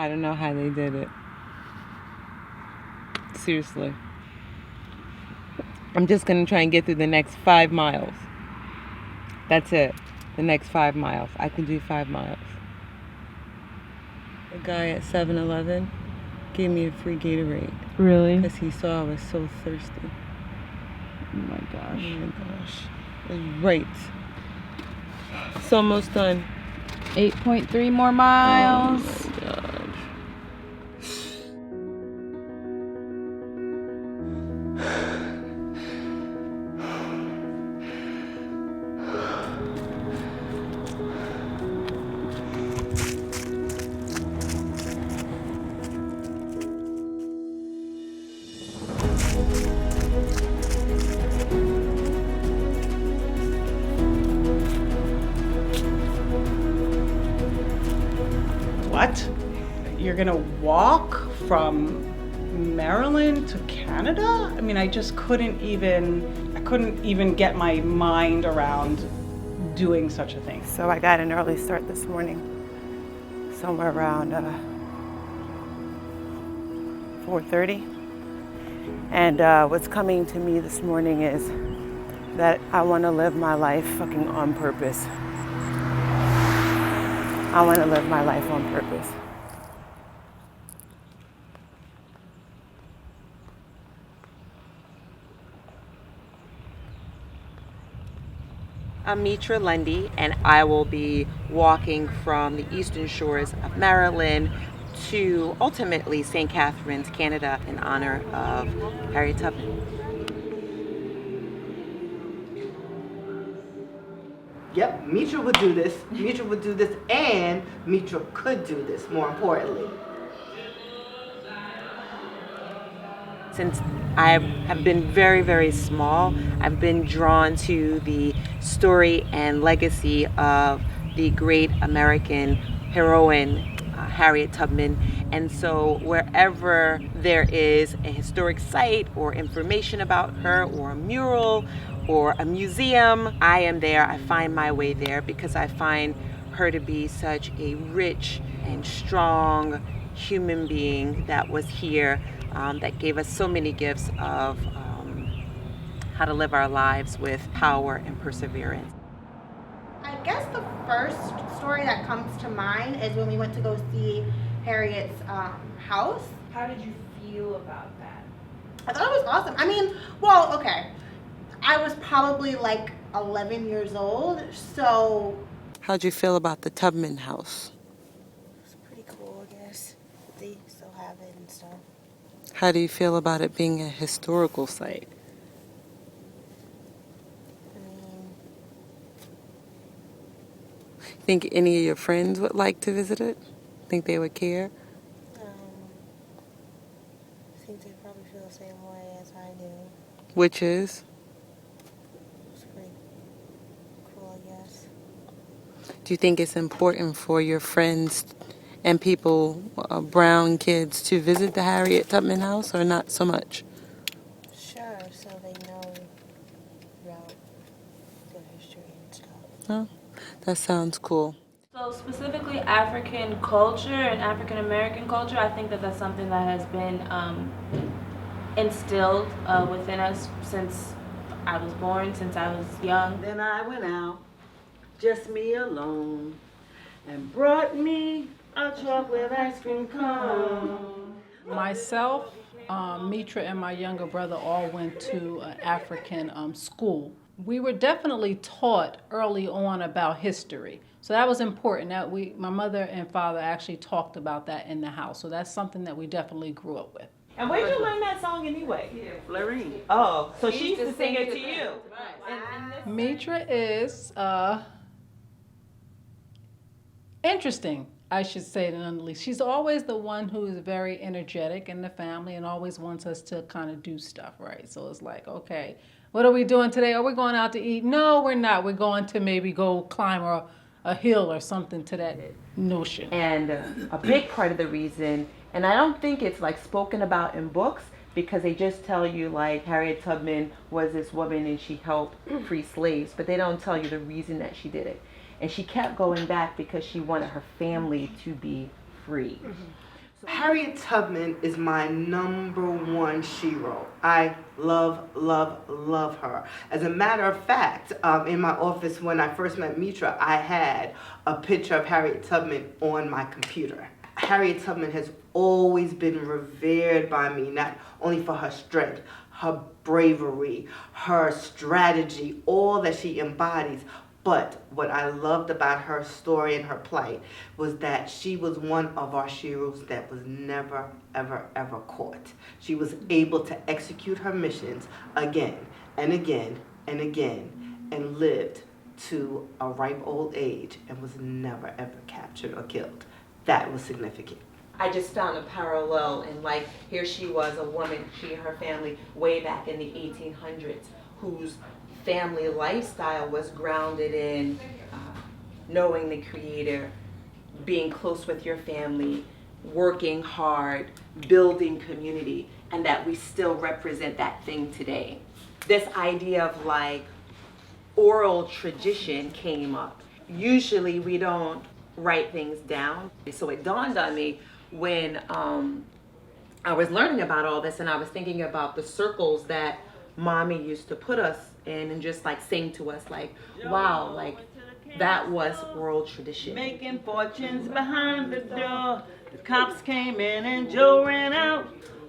I don't know how they did it. Seriously. I'm just going to try and get through the next 5 miles. That's it. The next 5 miles. I can do 5 miles. The guy at 7-Eleven gave me a free Gatorade. Really? Because he saw I was so thirsty. Oh my gosh. Oh my gosh. It was right. It's almost done. 8.3 more miles. Oh my gosh. What? You're gonna walk from Maryland to Canada? I mean, I couldn't even get my mind around doing such a thing. So I got an early start this morning, somewhere around 4:30. And what's coming to me this morning is that I want to live my life fucking on purpose. I want to live my life on purpose. I'm Metra Lundy, and I will be walking from the eastern shores of Maryland to ultimately St. Catharines, Canada, in honor of Harriet Tubman. Yep, Metra would do this. Metra would do this, and Metra could do this, more importantly. Since I have been very, very small, I've been drawn to the story and legacy of the great American heroine, Harriet Tubman. And so wherever there is a historic site or information about her, or a mural or a museum, I am there. I find my way there because I find her to be such a rich and strong human being that was here, that gave us so many gifts of how to live our lives with power and perseverance. I guess the first story that comes to mind is when we went to go see Harriet's house. How did you feel about that? I thought it was awesome. I mean, well, okay. I was probably like 11 years old, so... How'd you feel about the Tubman house? It's pretty cool, I guess. They still have it and stuff. How do you feel about it being a historical site? I mean... Think any of your friends would like to visit it? Think they would care? I think they probably feel the same way as I do. Which is? It's pretty cool, I guess. Do you think it's important for your friends and people, brown kids, to visit the Harriet Tubman house, or not so much? Sure, so they know about their history and stuff. Oh, that sounds cool. So specifically African culture and African American culture, I think that that's something that has been instilled within us since I was born, since I was young. Then I went out, just me alone, and brought me a chocolate ice cream cone. Myself, Metra, and my younger brother all went to an African school. We were definitely taught early on about history. So that was important. That my mother and father actually talked about that in the house. So that's something that we definitely grew up with. And where'd you learn that song anyway? Florine. Oh, so she used to sing it to you. Metra is interesting, I should say, to none the least. She's always the one who is very energetic in the family and always wants us to kind of do stuff, right? So it's like, okay, what are we doing today? Are we going out to eat? No, we're not. We're going to maybe go climb a hill or something to that notion. And a big part of the reason, and I don't think it's like spoken about in books, because they just tell you like Harriet Tubman was this woman and she helped free slaves, but they don't tell you the reason that she did it. And she kept going back because she wanted her family to be free. Harriet Tubman is my number one shero. I love, love, love her. As a matter of fact, in my office when I first met Metra, I had a picture of Harriet Tubman on my computer. Harriet Tubman has always been revered by me, not only for her strength, her bravery, her strategy, all that she embodies. But what I loved about her story and her plight was that she was one of our sheroes that was never, ever, ever caught. She was able to execute her missions again and again and again and lived to a ripe old age and was never, ever captured or killed. That was significant. I just found a parallel in, like, here she was, a woman, she and her family, way back in the 1800s, whose family lifestyle was grounded in knowing the Creator, being close with your family, working hard, building community, and that we still represent that thing today. This idea of like oral tradition came up. Usually we don't write things down. So it dawned on me when I was learning about all this, and I was thinking about the circles that Mommy used to put us in and just like sing to us, like, wow, like that was oral tradition. Making fortunes behind the door. The cops came in and Joe ran out.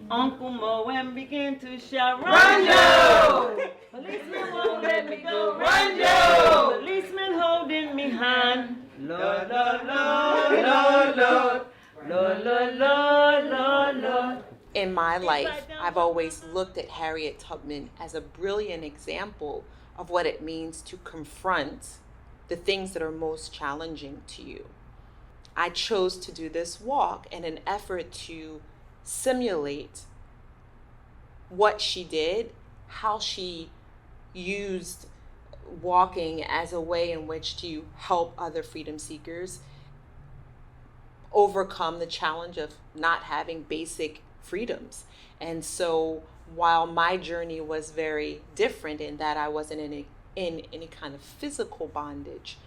Uncle Moen began to shout, "Run, Joe! Policeman won't let me go. Run, Joe! Policeman holding me hand. Lord, Lord, Lord, Lord, Lord, Lord, Lord, Lord, Lord, Lord." In my life, I've always looked at Harriet Tubman as a brilliant example of what it means to confront the things that are most challenging to you. I chose to do this walk in an effort to simulate what she did, how she used walking as a way in which to help other freedom seekers overcome the challenge of not having basic freedoms. And so while my journey was very different in that I wasn't in any kind of physical bondage,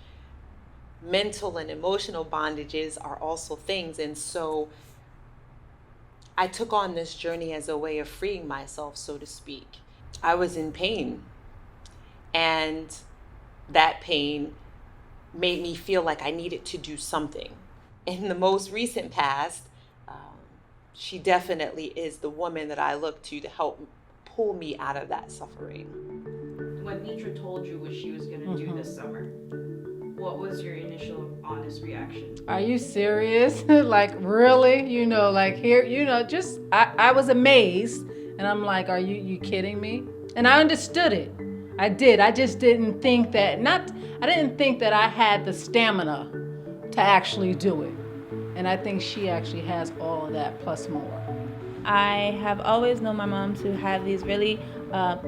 mental and emotional bondages are also things. And so I took on this journey as a way of freeing myself, so to speak. I was in pain, and that pain made me feel like I needed to do something. In the most recent past, she definitely is the woman that I look to help pull me out of that suffering. When Metra told you what she was going to do this summer, what was your initial honest reaction? Are you serious? Like, really? You know, like here, you know, just, I was amazed. And I'm like, are you kidding me? And I understood it. I did. I just didn't think that, I didn't think that I had the stamina to actually do it. And I think she actually has all of that plus more. I have always known my mom to have these really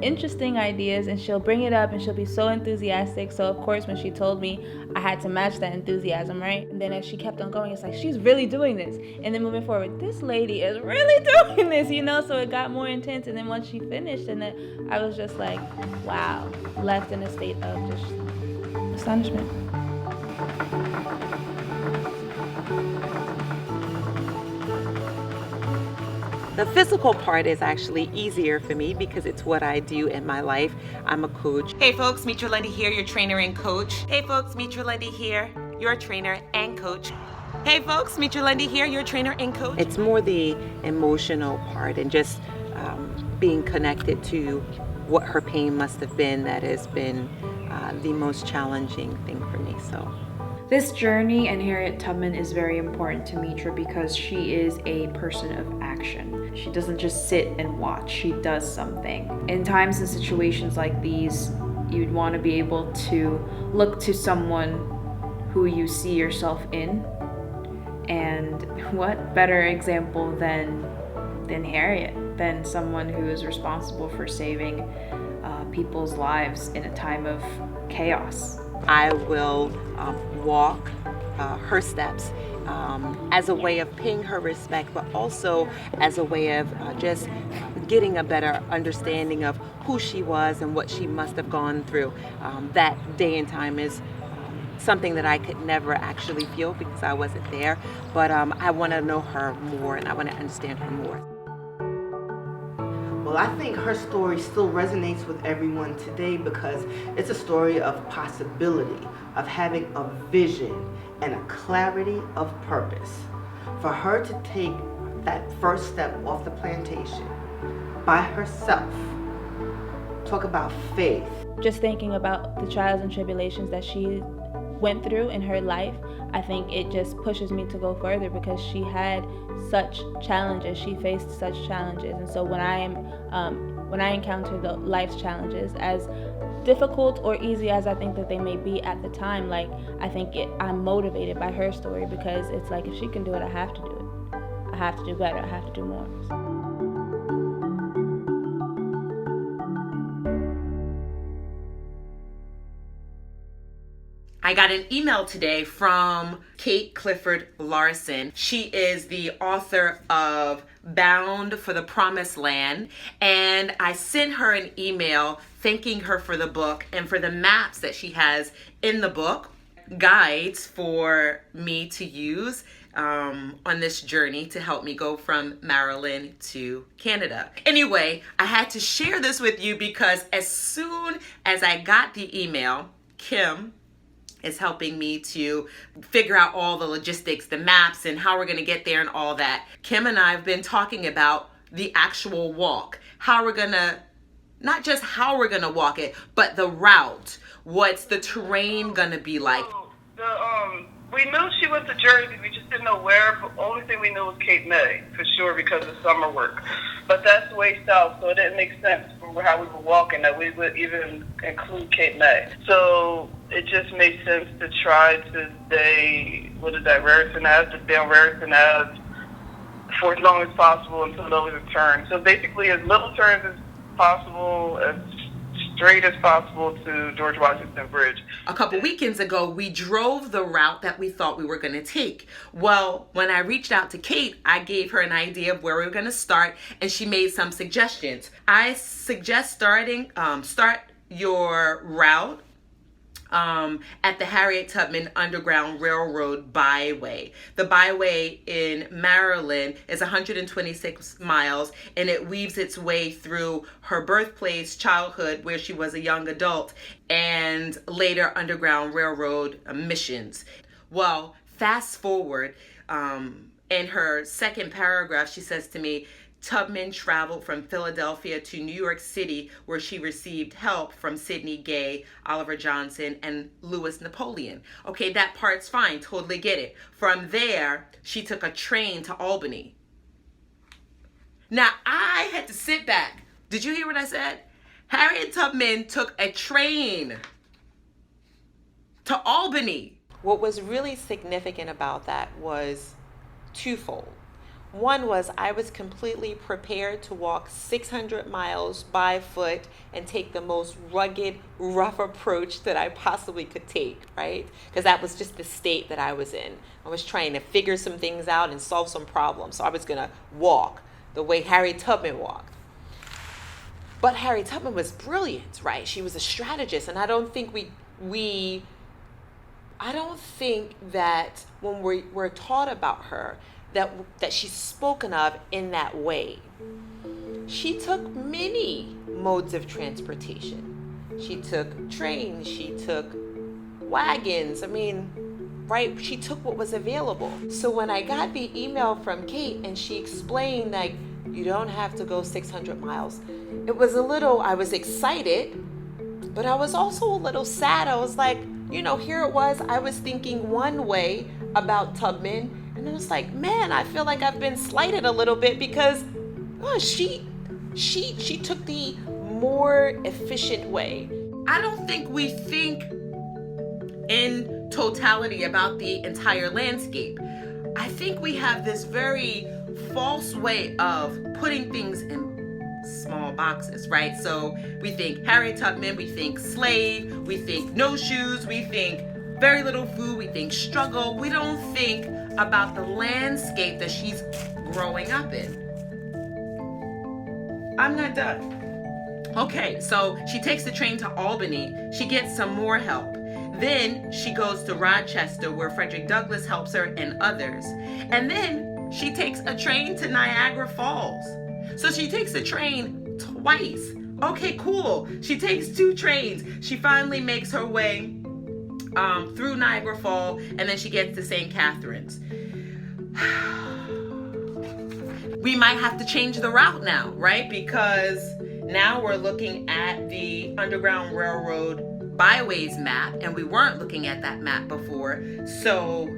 interesting ideas, and she'll bring it up and she'll be so enthusiastic. So of course when she told me, I had to match that enthusiasm, right? And then as she kept on going, it's like, she's really doing this. And then moving forward, this lady is really doing this, you know? So it got more intense. And then once she finished, and then I was just like, wow, left in a state of just astonishment. The physical part is actually easier for me because it's what I do in my life. I'm a coach. Hey folks, Metra Lundy here, your trainer and coach. Hey folks, Metra Lundy here, your trainer and coach. Hey folks, Metra Lundy here, your trainer and coach. It's more the emotional part and just being connected to what her pain must have been that has been the most challenging thing for me. So. This journey and Harriet Tubman is very important to Metra because she is a person of action. She doesn't just sit and watch, she does something. In times and situations like these, you'd want to be able to look to someone who you see yourself in. And what better example than Harriet, than someone who is responsible for saving people's lives in a time of chaos. I will walk her steps as a way of paying her respect, but also as a way of just getting a better understanding of who she was and what she must have gone through. That day and time is something that I could never actually feel because I wasn't there. But I want to know her more, and I want to understand her more. Well, I think her story still resonates with everyone today because it's a story of possibility, of having a vision and a clarity of purpose. For her to take that first step off the plantation by herself, talk about faith. Just thinking about the trials and tribulations that she went through in her life, I think it just pushes me to go further because she had such challenges. She faced such challenges, and so when I encounter the life's challenges, as difficult or easy as I think that they may be at the time, like I'm motivated by her story because it's like if she can do it, I have to do it. I have to do better. I have to do more. I got an email today from Kate Clifford Larson. She is the author of Bound for the Promised Land, and I sent her an email thanking her for the book and for the maps that she has in the book, guides for me to use on this journey to help me go from Maryland to Canada. Anyway, I had to share this with you because as soon as I got the email, Kim is helping me to figure out all the logistics, the maps, and how we're gonna get there and all that. Kim and I have been talking about the actual walk, how we're gonna, not just how we're gonna walk it, but the route. What's the terrain gonna be like? We knew she went to Jersey, we just didn't know where, but the only thing we knew was Cape May, for sure, because of summer work. But that's way south, so it didn't make sense for how we were walking that we would even include Cape May. So it just made sense to try to stay, Raritan Ave, to stay on Raritan Ave for as long as possible until there was a turn. So basically as little turns as possible, as straight as possible to George Washington Bridge. A couple weekends ago, we drove the route that we thought we were going to take. Well, when I reached out to Kate, I gave her an idea of where we were going to start, and she made some suggestions. I suggest start your route at the Harriet Tubman Underground Railroad byway. The byway in Maryland is 126 miles, and it weaves its way through her birthplace, childhood, where she was a young adult, and later Underground Railroad missions. Well, fast forward, in her second paragraph, she says to me, Tubman traveled from Philadelphia to New York City, where she received help from Sidney Gay, Oliver Johnson, and Louis Napoleon. Okay, that part's fine, totally get it. From there, she took a train to Albany. Now, I had to sit back. Did you hear what I said? Harriet Tubman took a train to Albany. What was really significant about that was twofold. One was I was completely prepared to walk 600 miles by foot and take the most rugged, rough approach that I possibly could take, right? Because that was just the state that I was in. I was trying to figure some things out and solve some problems. So I was going to walk the way Harriet Tubman walked. But Harriet Tubman was brilliant, right? She was a strategist, and I don't think I don't think that when we're taught about her, that she's spoken of in that way. She took many modes of transportation. She took trains, she took wagons, right? She took what was available. So when I got the email from Kate and she explained like, you don't have to go 600 miles, it was I was excited, but I was also a little sad. I was like, here it was, I was thinking one way about Tubman, and I was like, man, I feel like I've been slighted a little bit because she took the more efficient way. I don't think we think in totality about the entire landscape. I think we have this very false way of putting things in small boxes, right? So we think Harriet Tubman, we think slave, we think no shoes, we think very little food, we think struggle. We don't think about the landscape that she's growing up in. I'm not done. Okay, so she takes the train to Albany. She gets some more help. Then she goes to Rochester, where Frederick Douglass helps her and others. And then she takes a train to Niagara Falls. So she takes the train twice. Okay, cool. She takes 2 trains. She finally makes her way through Niagara Falls, and then she gets to St. Catharines. We might have to change the route now, right? Because now we're looking at the Underground Railroad byways map, and we weren't looking at that map before. So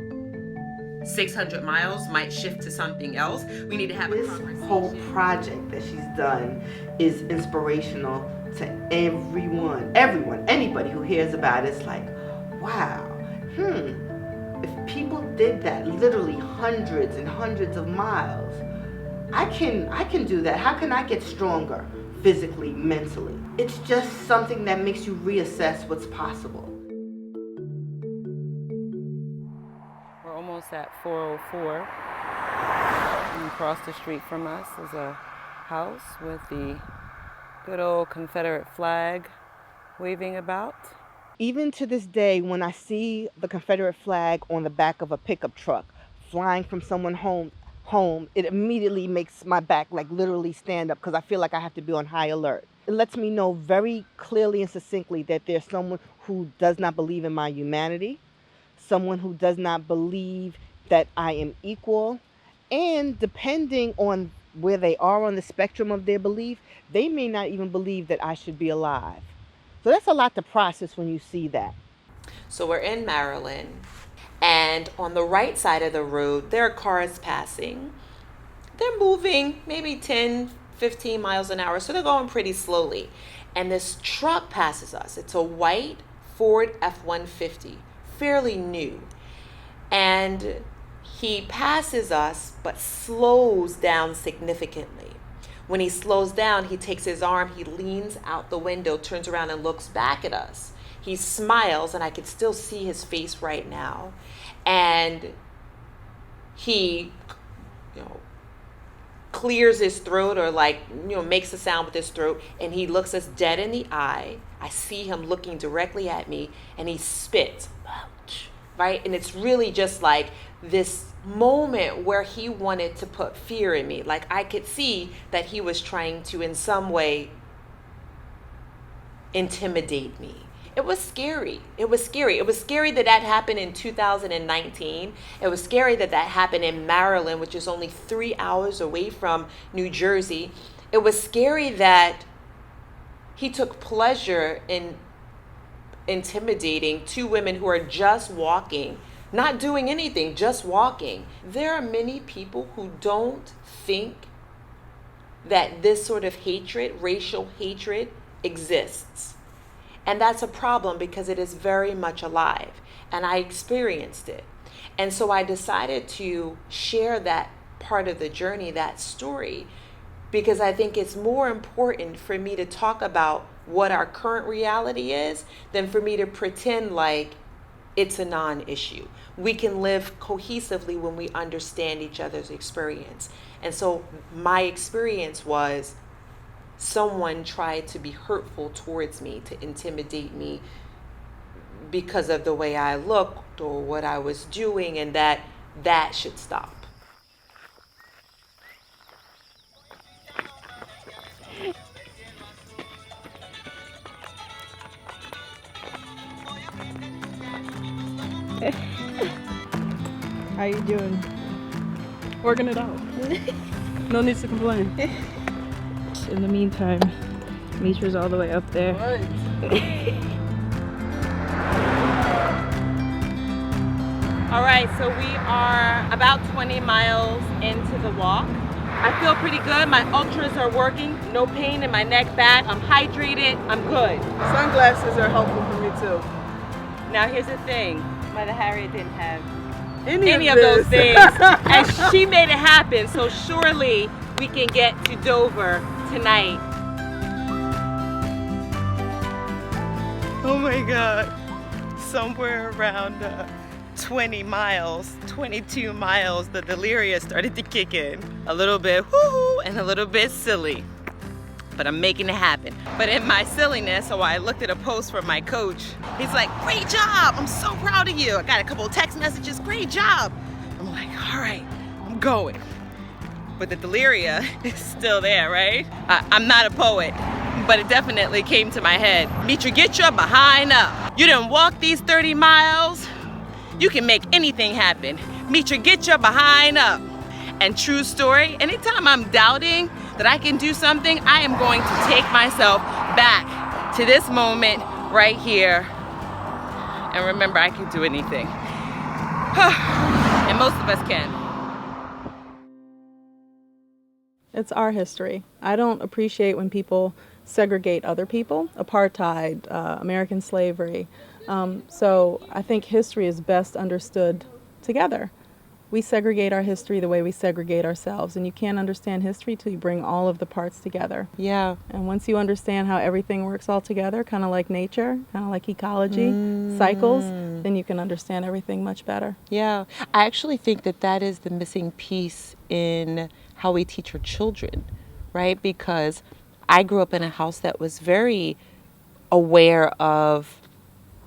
600 miles might shift to something else. We need to have this whole project that she's done is inspirational to everyone, anybody who hears about it. It's like, wow, if people did that, literally hundreds and hundreds of miles, I can do that. How can I get stronger physically, mentally? It's just something that makes you reassess what's possible. We're almost at 404. And across the street from us is a house with the good old Confederate flag waving about. Even to this day, when I see the Confederate flag on the back of a pickup truck flying from someone's home, it immediately makes my back like literally stand up, because I feel like I have to be on high alert. It lets me know very clearly and succinctly that there's someone who does not believe in my humanity, someone who does not believe that I am equal, and depending on where they are on the spectrum of their belief, they may not even believe that I should be alive. So that's a lot to process when you see that. So we're in Maryland, and on the right side of the road, there are cars passing. They're moving maybe 10, 15 miles an hour, so they're going pretty slowly. And this truck passes us. It's a white Ford F-150, fairly new. And he passes us, but slows down significantly. When he slows down, he takes his arm, he leans out the window, turns around and looks back at us. He smiles, and I can still see his face right now. And he, clears his throat, or makes a sound with his throat, and he looks us dead in the eye. I see him looking directly at me, and he spits, right? And it's really just like this moment where he wanted to put fear in me. Like, I could see that he was trying to, in some way, intimidate me. It was scary. It was scary. It was scary that happened in 2019. It was scary that happened in Maryland, which is only 3 hours away from New Jersey. It was scary that he took pleasure in intimidating 2 women who are just walking, not doing anything, just walking. There are many people who don't think that this sort of hatred, racial hatred, exists. And that's a problem, because it is very much alive. And I experienced it. And so I decided to share that part of the journey, that story, because I think it's more important for me to talk about what our current reality is than for me to pretend like it's a non-issue. We can live cohesively when we understand each other's experience. And so my experience was someone tried to be hurtful towards me, to intimidate me because of the way I looked or what I was doing, and that should stop. How you doing? Working it out. No need to complain. In the meantime, Metra's all the way up there. All right, so we are about 20 miles into the walk. I feel pretty good. My ultras are working. No pain in my neck, back. I'm hydrated. I'm good. Sunglasses are helpful for me too. Now here's the thing. Mother Harriet didn't have any of those things, and she made it happen. So surely we can get to Dover tonight. Oh my God. Somewhere around 20 miles, 22 miles, the delirium started to kick in. A little bit whoo-hoo and a little bit silly. but I'm making it happen. But in my silliness, so I looked at a post from my coach. He's like, great job, I'm so proud of you. I got a couple of text messages, great job. I'm like, all right, I'm going. But the deliria is still there, right? I'm not a poet, but it definitely came to my head. Metra, get your behind up. You done walk these 30 miles. You can make anything happen. Metra, get your behind up. And true story, anytime I'm doubting that I can do something, I am going to take myself back to this moment right here. And remember, I can do anything. And most of us can. It's our history. I don't appreciate when people segregate other people, apartheid, American slavery. So I think history is best understood together. We segregate our history the way we segregate ourselves, and you can't understand history till you bring all of the parts together. Yeah. And once you understand how everything works all together, kind of like nature, kind of like ecology, cycles, then you can understand everything much better. Yeah. I actually think that that is the missing piece in how we teach our children, right? Because I grew up in a house that was very aware of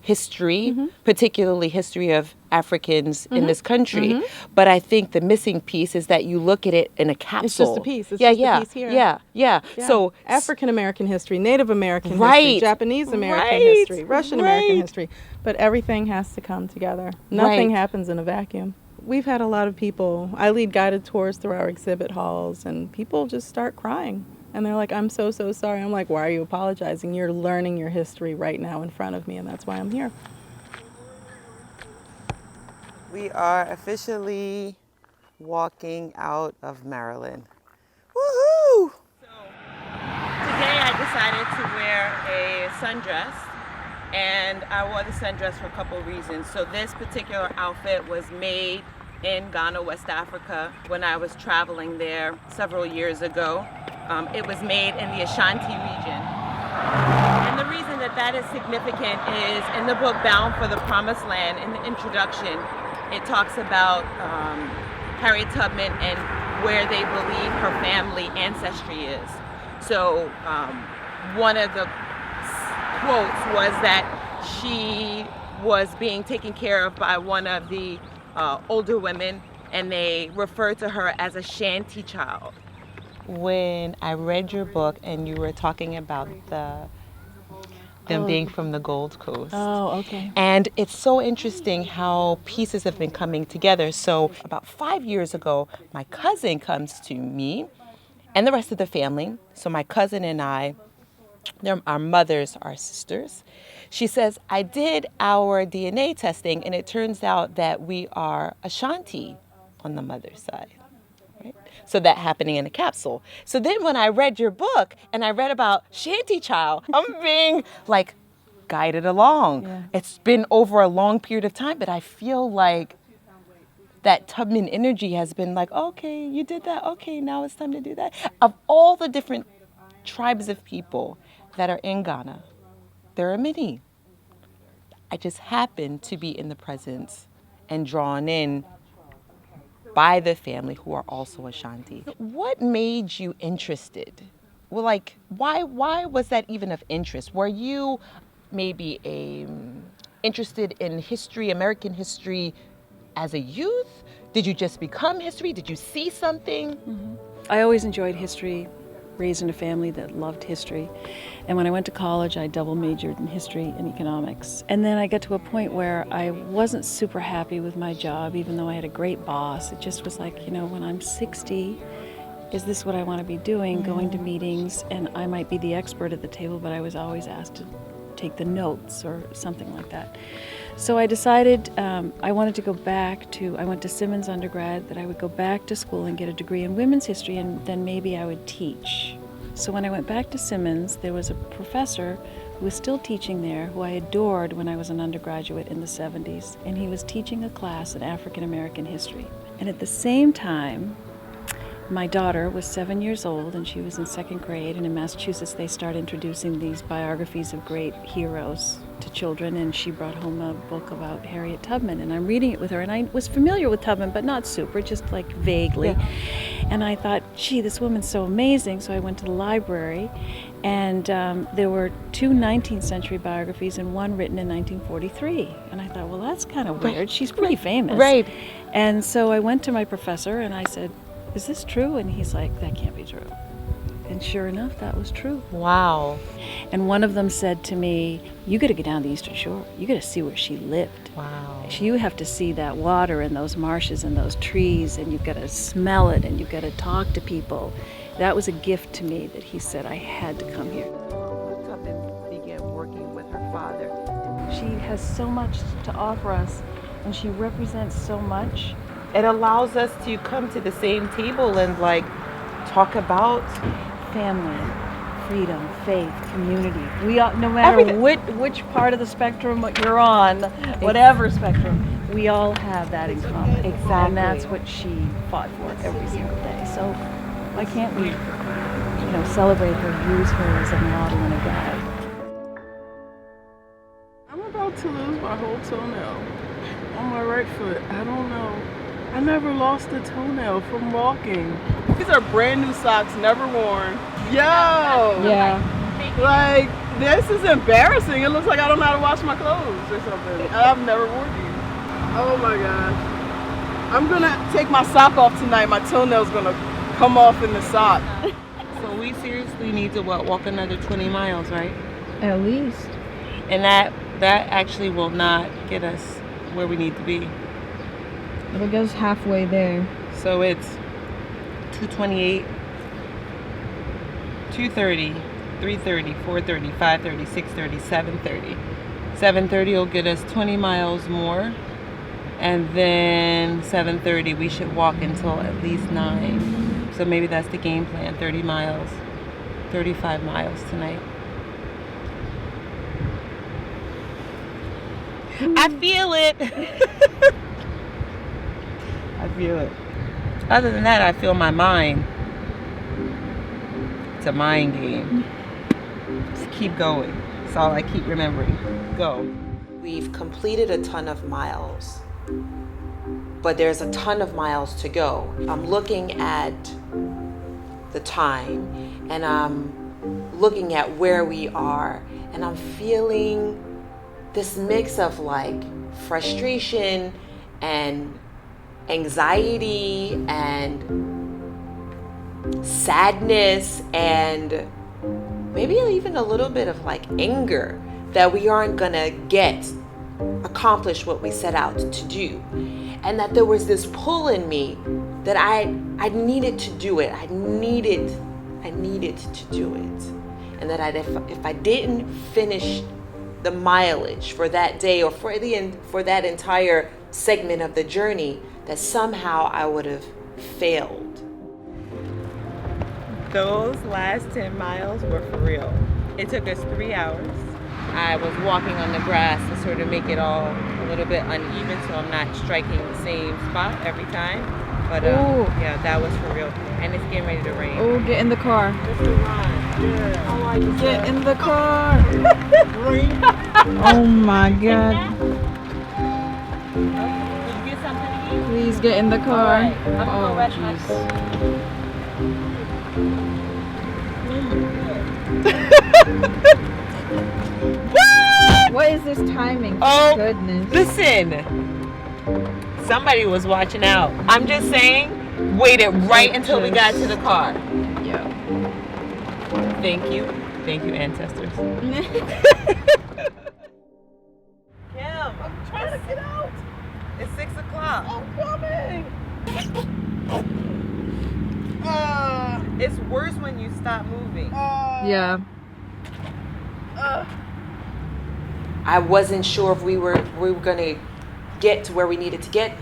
history, particularly history of Africans in this country. But I think the missing piece is that you look at it in a capsule. It's just a piece. It's just a piece here. Yeah. So African American history, Native American history, Japanese American history, Russian American history. But everything has to come together. Nothing happens in a vacuum. We've had a lot of people, I lead guided tours through our exhibit halls, and people just start crying. And they're like, I'm so sorry. I'm like, why are you apologizing? You're learning your history right now in front of me, and that's why I'm here. we are officially walking out of Maryland. Woohoo! Today I decided to wear a sundress, and I wore the sundress for a couple of reasons. So this particular outfit was made in Ghana, West Africa, when I was traveling there several years ago. It was made in the Ashanti region. And the reason that that is significant is in the book Bound for the Promised Land, in the introduction, it talks about Harriet Tubman and where they believe her family ancestry is. So one of the quotes was that she was being taken care of by one of the older women, and they referred to her as a shanty child. When I read your book and you were talking about them being from the Gold Coast. Oh, okay. And it's so interesting how pieces have been coming together. So about 5 years ago, my cousin comes to me and the rest of the family. So my cousin and I, our mothers are sisters. She says, I did our DNA testing and it turns out that we are Ashanti on the mother's side. Right? So that happening in a capsule. So then when I read your book and I read about Shanty Child, I'm being like guided along. Yeah. It's been over a long period of time, but I feel like that Tubman energy has been like, okay, you did that. Okay, now it's time to do that. Of all the different tribes of people that are in Ghana, there are many. I just happen to be in the presence and drawn in by the family who are also Ashanti. What made you interested? Well, like, why was that even of interest? Were you maybe interested in history, American history, as a youth? Did you just become history? Did you see something? Mm-hmm. I always enjoyed history, raised in a family that loved history. And when I went to college, I double majored in history and economics. And then I got to a point where I wasn't super happy with my job, even though I had a great boss. It just was like, you know, when I'm 60, is this what I want to be doing? Going to meetings, and I might be the expert at the table, but I was always asked to take the notes or something like that. So I decided I wanted to go back to, I went to Simmons undergrad, that I would go back to school and get a degree in women's history, and then maybe I would teach. So when I went back to Simmons, there was a professor who was still teaching there, who I adored when I was an undergraduate in the 70s, and he was teaching a class in African American history. And at the same time, my daughter was 7 years old and she was in second grade, and in Massachusetts they start introducing these biographies of great heroes to children, and she brought home a book about Harriet Tubman, and I'm reading it with her, and I was familiar with Tubman but not super, just like vaguely. And I thought, gee, this woman's so amazing, so I went to the library, and there were 2 19th century biographies and one written in 1943, and I thought, well, that's kind of weird. She's pretty famous. Right. And so I went to my professor and I said, is this true? And he's like, that can't be true. And sure enough, that was true. Wow. And one of them said to me, you got to get down the Eastern Shore. You got to see where she lived. Wow. You have to see that water and those marshes and those trees, and you've got to smell it, and you've got to talk to people. That was a gift to me that he said I had to come here. Tubman began working with her father. She has so much to offer us, and she represents so much. It allows us to come to the same table and like talk about family, freedom, faith, community. We all, no matter which part of the spectrum you're on, whatever spectrum, we all have that in common. Exactly. And that's what she fought for every single day. So why can't we, celebrate her, use her as a model and a guide? I'm about to lose my whole toenail on my right foot. I don't know. I never lost a toenail from walking. These are brand new socks, never worn. Yo! Yeah. Like, this is embarrassing. It looks like I don't know how to wash my clothes or something. I've never worn these. Oh my gosh. I'm gonna take my sock off tonight. My toenail's gonna come off in the sock. So we seriously need to walk another 20 miles, right? At least. And that actually will not get us where we need to be. It'll get us halfway there. So it's 228, 230, 330, 430, 530, 630, 730. 730 will get us 20 miles more. And then 7:30 we should walk until at least 9. So maybe that's the game plan, 30 miles, 35 miles tonight. I feel it. I feel it. Other than that, I feel my mind. It's a mind game. Just keep going. That's all I keep remembering. Go. We've completed a ton of miles, but there's a ton of miles to go. I'm looking at the time, and I'm looking at where we are, and I'm feeling this mix of like frustration and anxiety and sadness and maybe even a little bit of like anger that we aren't gonna accomplish what we set out to do, and that there was this pull in me that I needed to do it. I needed to do it, and that if I didn't finish the mileage for that day or for that entire segment of the journey, that somehow I would have failed. Those last 10 miles were for real. It took us 3 hours. I was walking on the grass to sort of make it all a little bit uneven so I'm not striking the same spot every time. But yeah, that was for real. And it's getting ready to rain. Oh, get in the car. Just a run. Yeah. How are you, Get sir? in the car. Rain. Oh my God. Please get in the car. Right. Oh, jeez. What is this timing? Oh, goodness. Listen. Somebody was watching out. I'm just saying, waited right until we got to the car. Yeah. Thank you. Thank you, ancestors. Kim, I'm trying to get out. It's 6 o'clock. I'm coming. It's worse when you stop moving. Yeah. I wasn't sure if we were gonna get to where we needed to get.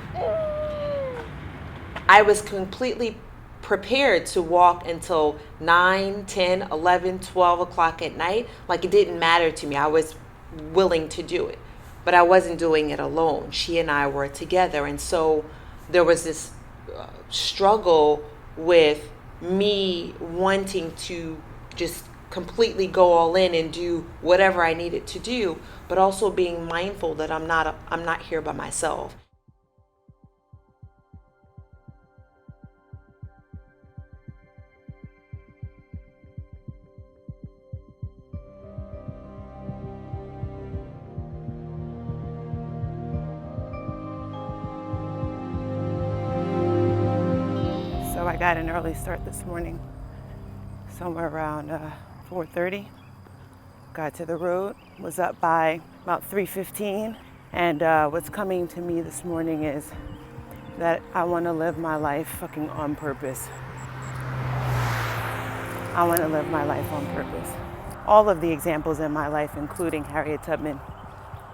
I was completely prepared to walk until 9, 10, 11, 12 o'clock at night. Like, it didn't matter to me. I was willing to do it. But I wasn't doing it alone. She and I were together. And so there was this struggle with me wanting to just completely go all in and do whatever I needed to do, but also being mindful that I'm not here by myself. So I got an early start this morning, somewhere around 4:30. Got to the road, was up by about 3:15, and what's coming to me this morning is that I want to live my life fucking on purpose. I want to live my life on purpose. All of the examples in my life, including Harriet Tubman,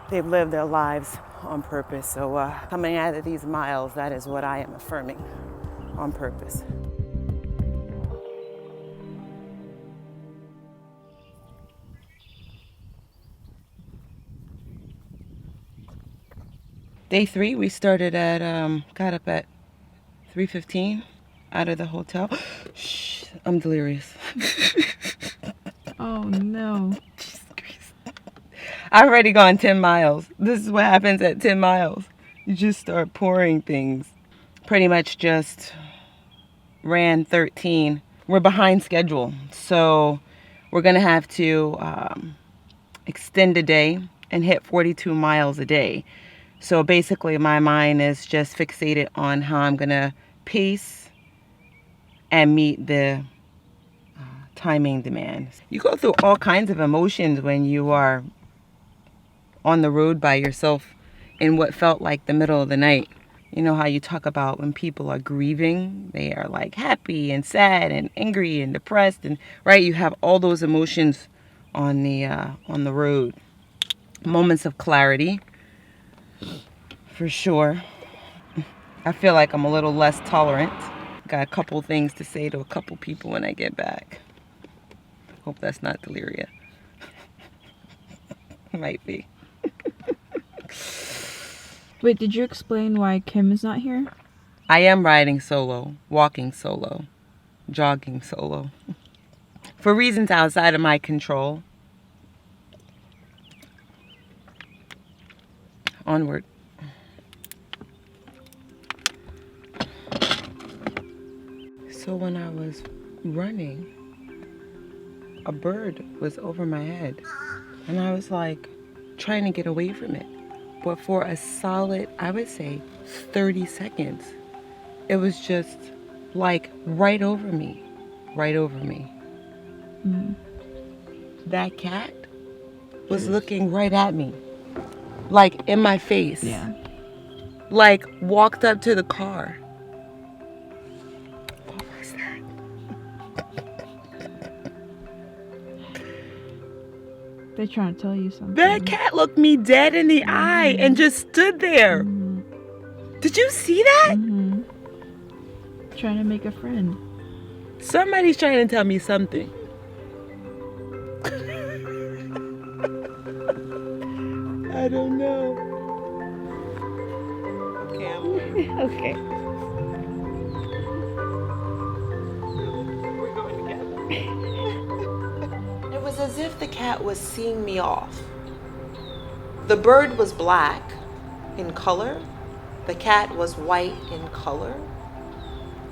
they've lived their lives on purpose. So coming out of these miles, that is what I am affirming, on purpose. Day 3, we started at, got up at 3:15 out of the hotel. Shh, I'm delirious. Oh no. I've already gone 10 miles. This is what happens at 10 miles. You just start pouring things. Pretty much just ran 13. We're behind schedule, so we're gonna have to extend a day and hit 42 miles a day. So basically my mind is just fixated on how I'm gonna pace and meet the timing demands. You go through all kinds of emotions when you are on the road by yourself in what felt like the middle of the night. You know how you talk about when people are grieving, they are like happy and sad and angry and depressed, and right, you have all those emotions on the road. Moments of clarity, for sure. I feel like I'm a little less tolerant. Got a couple things to say to a couple people when I get back. Hope that's not delirious. Might be. Wait, did you explain why Kim is not here? I am riding solo, walking solo, jogging solo. For reasons outside of my control. Onward. So when I was running, a bird was over my head, and I was like trying to get away from it. But for a solid, I would say 30 seconds, it was just like right over me, right over me. Mm. That cat was looking right at me, like in my face. Yeah. Like walked up to the car. What was that? They're trying to tell you something. That cat looked me dead in the eye and just stood there. Did you see that? Trying to make a friend. Somebody's trying to tell me something. I don't know. Okay, I'm waiting. Okay. We're going together. It was as if the cat was seeing me off. The bird was black in color. The cat was white in color.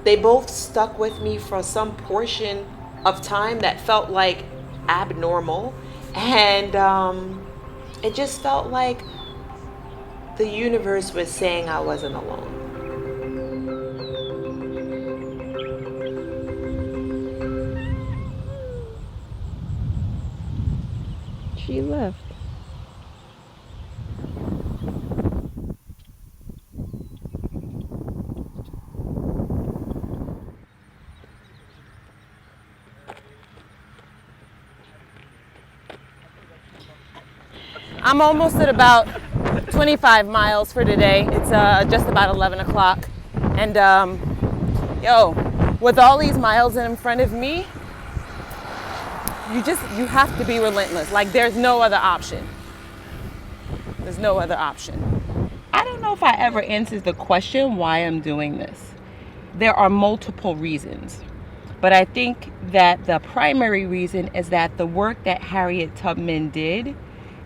They both stuck with me for some portion of time that felt like abnormal. And it just felt like the universe was saying I wasn't alone. She left. I'm almost at about 25 miles for today. It's just about 11 o'clock. And with all these miles in front of me, you have to be relentless. Like there's no other option. There's no other option. I don't know if I ever answered the question why I'm doing this. there are multiple reasons. But I think that the primary reason is that the work that Harriet Tubman did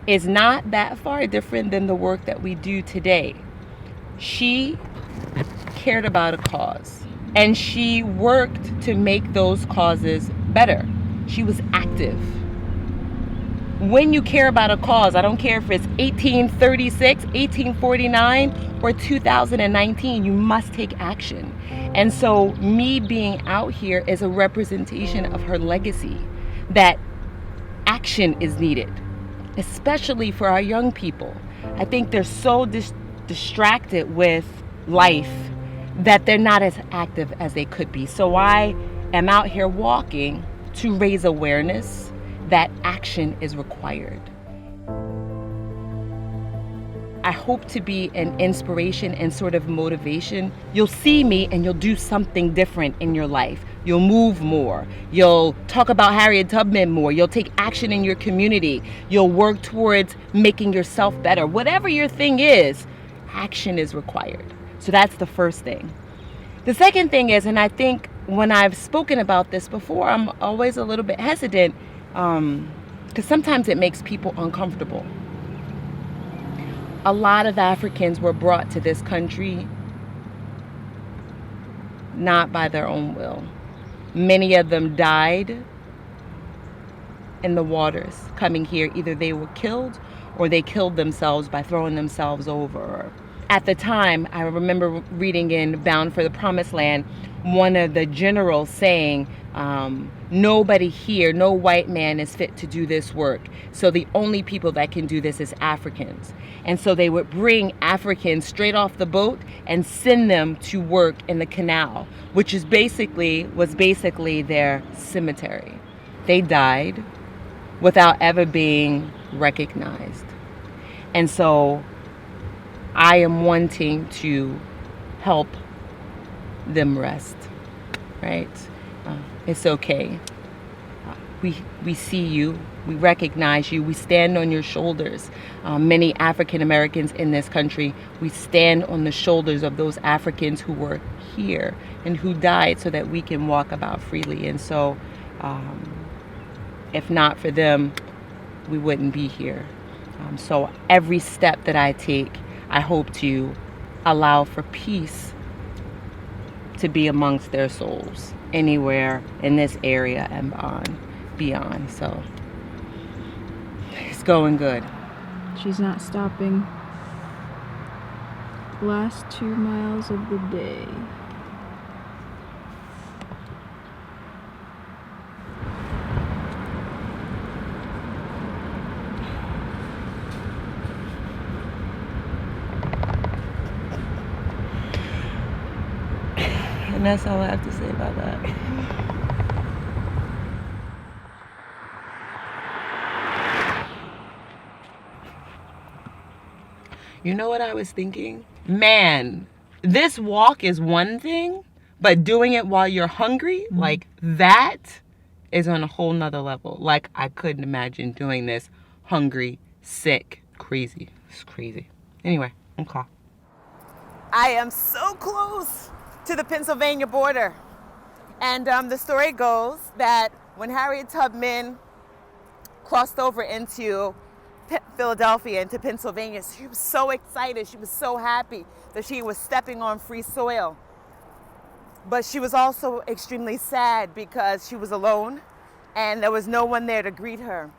is not that far different than the work that we do today. She cared about a cause, and she worked to make those causes better. She was active. When you care about a cause, I don't care if it's 1836, 1849, or 2019, you must take action. And so me being out here is a representation of her legacy, that action is needed, especially for our young people. I think they're so distracted with life that they're not as active as they could be. So I am out here walking to raise awareness that action is required. I hope to be an inspiration and sort of motivation. You'll see me and you'll do something different in your life. You'll move more. You'll talk about Harriet Tubman more. You'll take action in your community. You'll work towards making yourself better. Whatever your thing is, action is required. So that's the first thing. The second thing is, and I think when I've spoken about this before, I'm always a little bit hesitant because sometimes it makes people uncomfortable. A lot of Africans were brought to this country not by their own will. Many of them died in the waters coming here. Either they were killed or they killed themselves by throwing themselves over. At the time, I remember reading in Bound for the Promised Land, one of the generals saying, nobody here, no white man is fit to do this work. So the only people that can do this is Africans. And so they would bring Africans straight off the boat and send them to work in the canal, which was basically their cemetery. They died without ever being recognized. And so I am wanting to help them rest, right? It's okay. We see you, we recognize you, we stand on your shoulders. Many African Americans in this country, we stand on the shoulders of those Africans who were here and who died so that we can walk about freely. And so if not for them, we wouldn't be here. So every step that I take, I hope to allow for peace to be amongst their souls anywhere in this area and beyond. So it's going good. She's not stopping. Last 2 miles of the day. And that's all I have to say about that. You know what I was thinking? Man, this walk is one thing, but doing it while you're hungry, like that is on a whole nother level. Like I couldn't imagine doing this hungry, sick, crazy. It's crazy. Anyway, okay. I am so close to the Pennsylvania border. And the story goes that when Harriet Tubman crossed over into Philadelphia, into Pennsylvania, she was so excited, she was so happy that she was stepping on free soil. But she was also extremely sad because she was alone and there was no one there to greet her.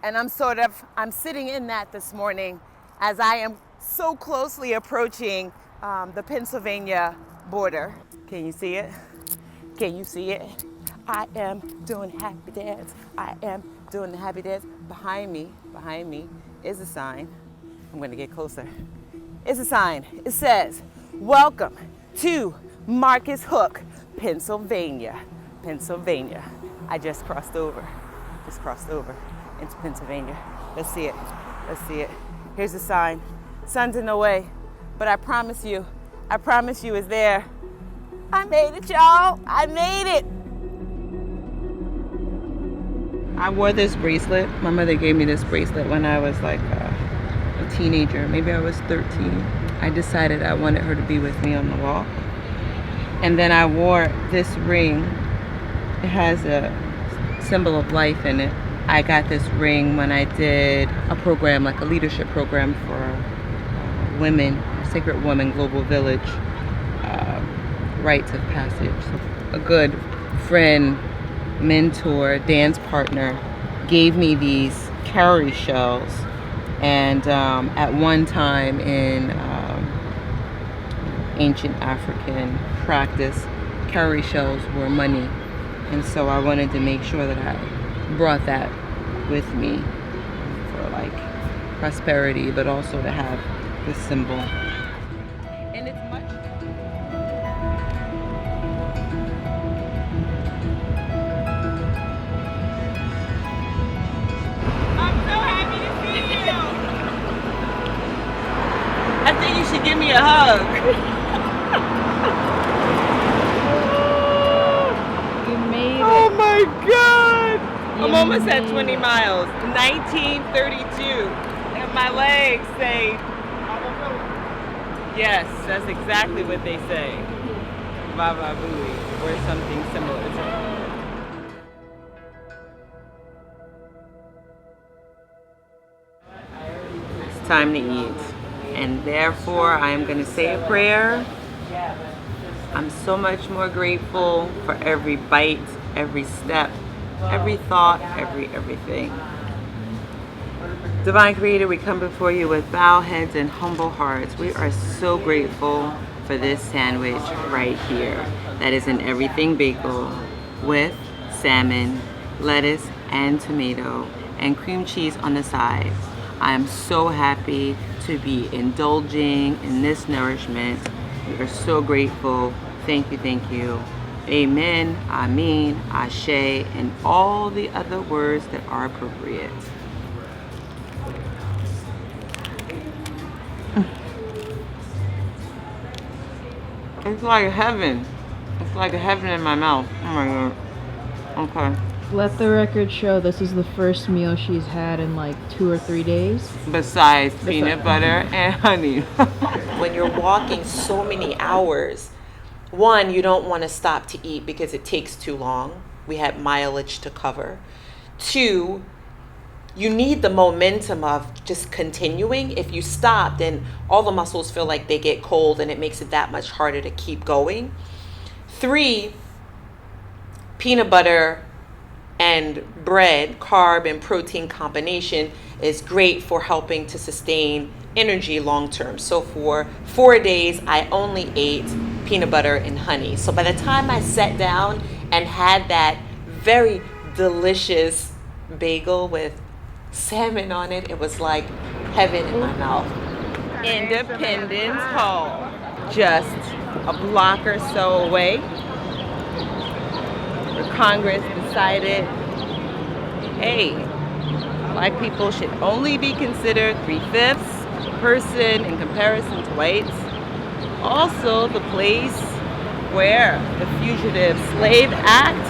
And I'm sitting in that this morning as I am so closely approaching the Pennsylvania border. Can you see it? Can you see it? I am doing happy dance. I am doing the happy dance. Behind me is a sign. I'm gonna get closer. It's a sign. It says, "Welcome to Marcus Hook, Pennsylvania." Pennsylvania. I just crossed over into Pennsylvania. Let's see it. Here's the sign. Sun's in the way, but I promise you it's there. I made it, y'all. I made it. I wore this bracelet. My mother gave me this bracelet when I was like a teenager. Maybe I was 13. I decided I wanted her to be with me on the walk. And then I wore this ring. It has a symbol of life in it. I got this ring when I did a program, like a leadership program for women, Sacred Woman Global Village, rites of passage. A good friend, mentor, dance partner gave me these cowrie shells, and at one time in ancient African practice, cowrie shells were money, and so I wanted to make sure that I brought that with me for like prosperity, but also to have this symbol. And it's much. I'm so happy to see you. I think you should give me a hug. You made it. Oh my God! I'm You almost at made 20 it. miles. 1932. And my legs say, yes, that's exactly what they say. Baba Booey, or something similar to that. It's time to eat. And therefore, I am going to say a prayer. I'm so much more grateful for every bite, every step, every thought, everything. Divine Creator, we come before you with bowed heads and humble hearts. We are so grateful for this sandwich right here. That is an everything bagel with salmon, lettuce, and tomato, and cream cheese on the side. I am so happy to be indulging in this nourishment. We are so grateful. Thank you, thank you. Amen, Amen, Ashe, and all the other words that are appropriate. It's like heaven. It's like heaven in my mouth. Oh my God. Okay. Let the record show this is the first meal she's had in like 2 or 3 days. Besides peanut butter and honey. When you're walking so many hours, one, you don't want to stop to eat because it takes too long. We had mileage to cover. Two, you need the momentum of just continuing. If you stop, then all the muscles feel like they get cold and it makes it that much harder to keep going. Three, peanut butter and bread, carb and protein combination is great for helping to sustain energy long term. So for 4 days, I only ate peanut butter and honey. So by the time I sat down and had that very delicious bagel with salmon on it, it was like heaven in my mouth. Independence Hall, just a block or so away, where Congress decided, hey, black people should only be considered 3/5 person in comparison to whites. Also the place where the Fugitive Slave Act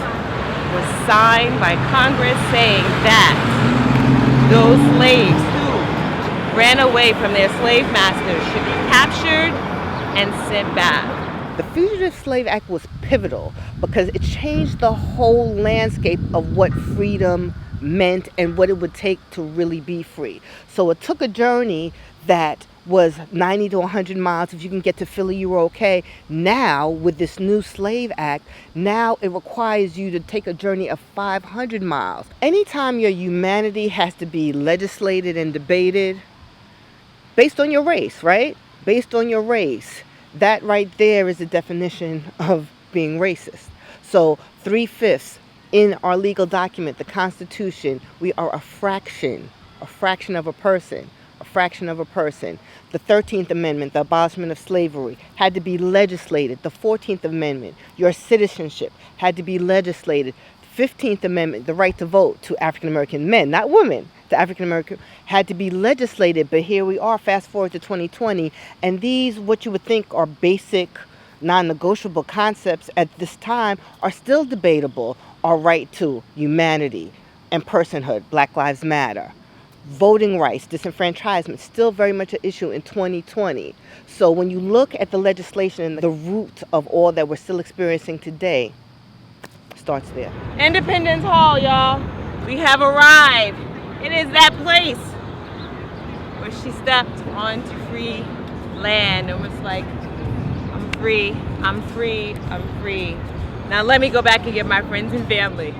was signed by Congress, saying that those slaves who ran away from their slave masters should be captured and sent back. The Fugitive Slave Act was pivotal because it changed the whole landscape of what freedom meant and what it would take to really be free. So it took a journey that was 90 to 100 miles. If you can get to Philly, you were okay. Now, with this new Slave Act, now it requires you to take a journey of 500 miles. Anytime your humanity has to be legislated and debated based on your race, right? Based on your race, that right there is the definition of being racist. So 3/5 in our legal document, the Constitution, we are a fraction of a person. A fraction of a person. The 13th Amendment, the abolishment of slavery, had to be legislated. The 14th Amendment, your citizenship, had to be legislated. 15th Amendment, the right to vote to African American men, not women, to African American, had to be legislated. But here we are, fast forward to 2020, and these, what you would think are basic, non-negotiable concepts at this time, are still debatable. Our right to humanity and personhood, Black Lives Matter, voting rights, disenfranchisement, still very much an issue in 2020. So when you look at the legislation and the root of all that we're still experiencing today, starts there. Independence Hall, y'all. We have arrived. It is that place where she stepped onto free land and was like, I'm free, I'm free, I'm free. Now let me go back and get my friends and family.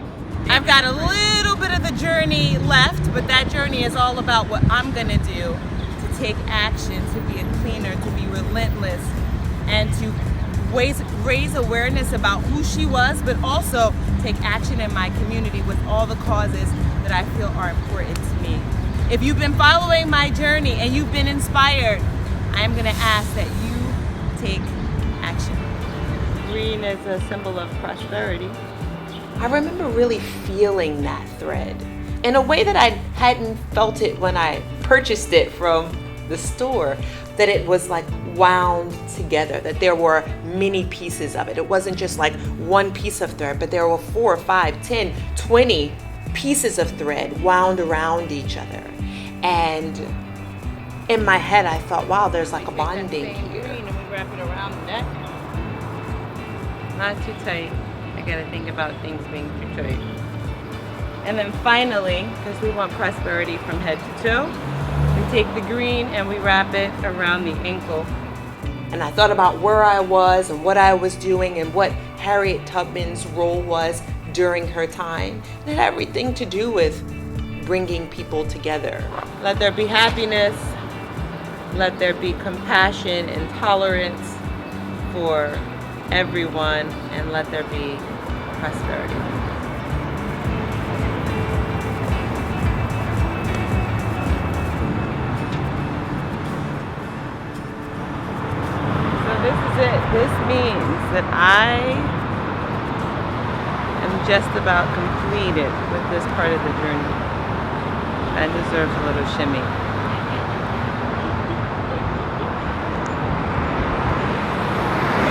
I've got a little bit of the journey left, but that journey is all about what I'm gonna do to take action, to be a cleaner, to be relentless, and to raise awareness about who she was, but also take action in my community with all the causes that I feel are important to me. If you've been following my journey and you've been inspired, I am gonna ask that you take action. Green is a symbol of prosperity. I remember really feeling that thread in a way that I hadn't felt it when I purchased it from the store, that it was like wound together, that there were many pieces of it. It wasn't just like one piece of thread, but there were 4, 5, 10, 20 pieces of thread wound around each other. And in my head, I thought, wow, there's like a bonding here. And we wrap it around the neck. Not too tight. I gotta think about things being too tight. And then finally, because we want prosperity from head to toe, we take the green and we wrap it around the ankle. And I thought about where I was and what I was doing and what Harriet Tubman's role was during her time. It had everything to do with bringing people together. Let there be happiness, let there be compassion and tolerance for everyone, and let there be prosperity. So this is it. This means that I am just about completed with this part of the journey. That deserves a little shimmy.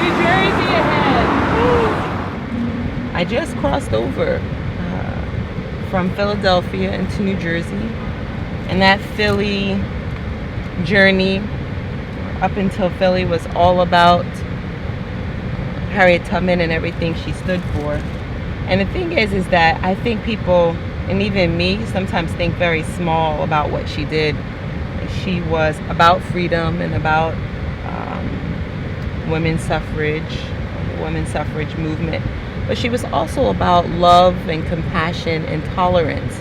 New Jersey ahead. Woo. I just crossed over from Philadelphia into New Jersey, and that Philly journey up until Philly was all about Harriet Tubman and everything she stood for. And the thing is that I think people, and even me, sometimes think very small about what she did. She was about freedom and about women's suffrage movement. But she was also about love and compassion and tolerance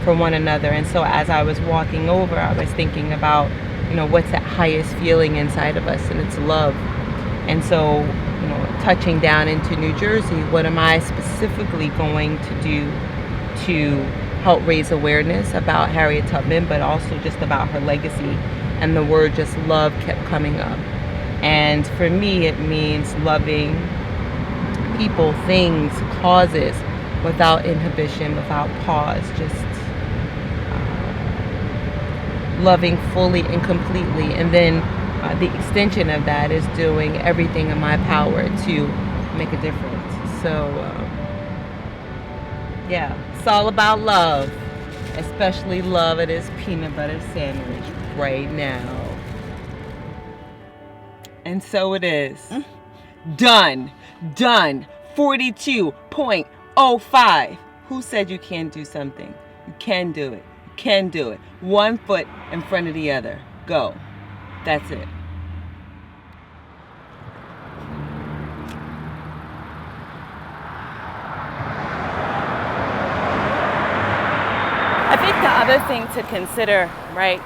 for one another. And so as I was walking over, I was thinking about, what's that highest feeling inside of us, and it's love. And so, touching down into New Jersey, what am I specifically going to do to help raise awareness about Harriet Tubman, but also just about her legacy? And the word just love kept coming up. And for me, it means loving people, things, causes, without inhibition, without pause, just loving fully and completely. And then the extension of that is doing everything in my power to make a difference. So, it's all about love, especially love of this peanut butter sandwich right now. And so it is. Done. 42.05. Who said you can't do something? You can do it. You can do it. One foot in front of the other. Go. That's it. I think the other thing to consider, right,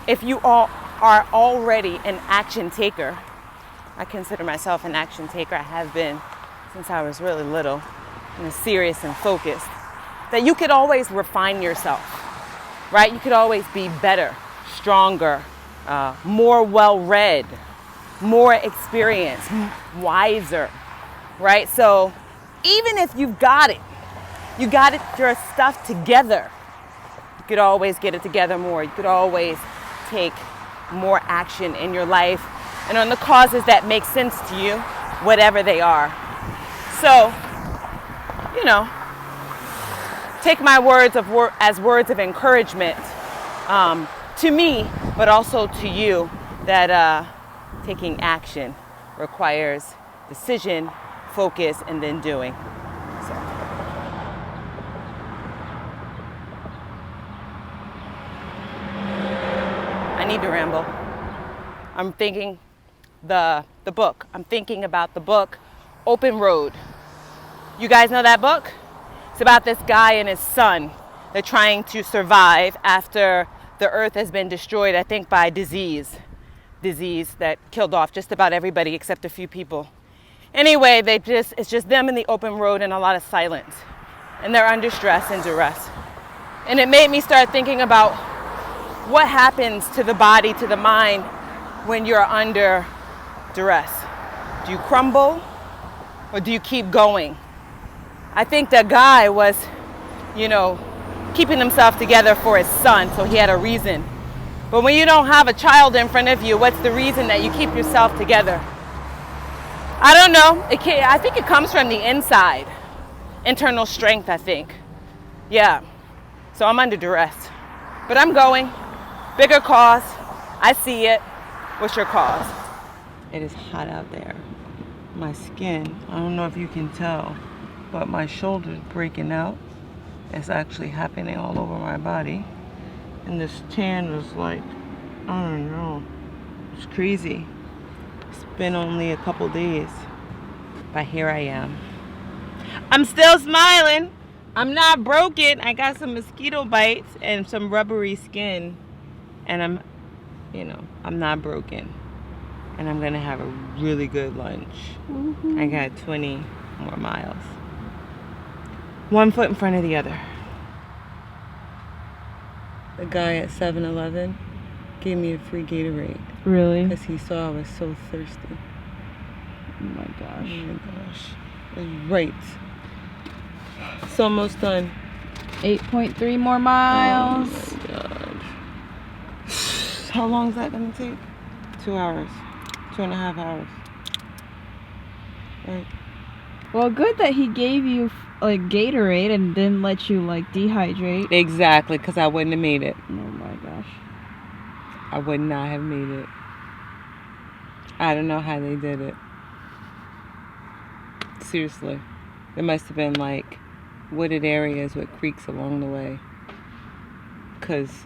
if you all are already an action taker, I consider myself an action taker. I have been since I was really little, and serious and focused, that you could always refine yourself, right? You could always be better, stronger, more well-read, more experienced, wiser, right? So even if you've got it, you got your stuff together, you could always get it together more. You could always take more action in your life and on the causes that make sense to you, whatever they are. So, take my words as words of encouragement to me, but also to you, that taking action requires decision, focus, and then doing. So. I need to ramble. I'm thinking the book. I'm thinking about the book, Open Road. You guys know that book? It's about this guy and his son. They're trying to survive after the earth has been destroyed, I think, by disease that killed off just about everybody except a few people. Anyway, it's just them in the open road and a lot of silence. And they're under stress and duress. And it made me start thinking about what happens to the body, to the mind, when you're under duress. Do you crumble or do you keep going? I think the guy was, keeping himself together for his son, so he had a reason. But when you don't have a child in front of you, what's the reason that you keep yourself together? I don't know. I think it comes from the inside. Internal strength, I think. Yeah. So I'm under duress. But I'm going. Bigger cause. I see it. What's your cause? It is hot out there. My skin, I don't know if you can tell, but my shoulder's breaking out. It's actually happening all over my body. And this tan is like, I don't know, it's crazy. It's been only a couple days, but here I am. I'm still smiling. I'm not broken. I got some mosquito bites and some rubbery skin, and I'm not broken. And I'm gonna have a really good lunch. Mm-hmm. I got 20 more miles. One foot in front of the other. The guy at 7-Eleven gave me a free Gatorade. Really? Because he saw I was so thirsty. Oh my gosh. Oh my gosh. It's right. It's almost done. 8.3 more miles. Oh my God. How long is that going to take? 2 hours. 2.5 hours. Right. Well, good that he gave you Gatorade and didn't let you dehydrate. Exactly, because I wouldn't have made it. Oh my gosh. I would not have made it. I don't know how they did it. Seriously. There must have been wooded areas with creeks along the way. Because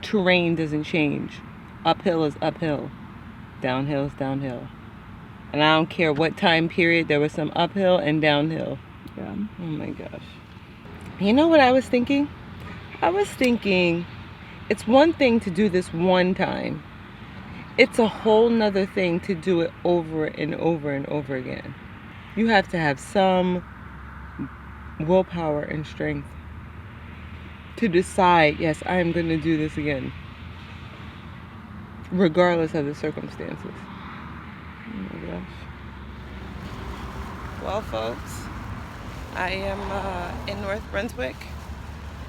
terrain doesn't change. Uphill is uphill. Downhill is downhill. And I don't care what time period, there was some uphill and downhill. Yeah. Oh my gosh. You know what I was thinking? I was thinking it's one thing to do this one time. It's a whole nother thing to do it over and over and over again. You have to have some willpower and strength to decide, yes, I am going to do this again, regardless of the circumstances. Oh my gosh. Well, folks, I am in North Brunswick,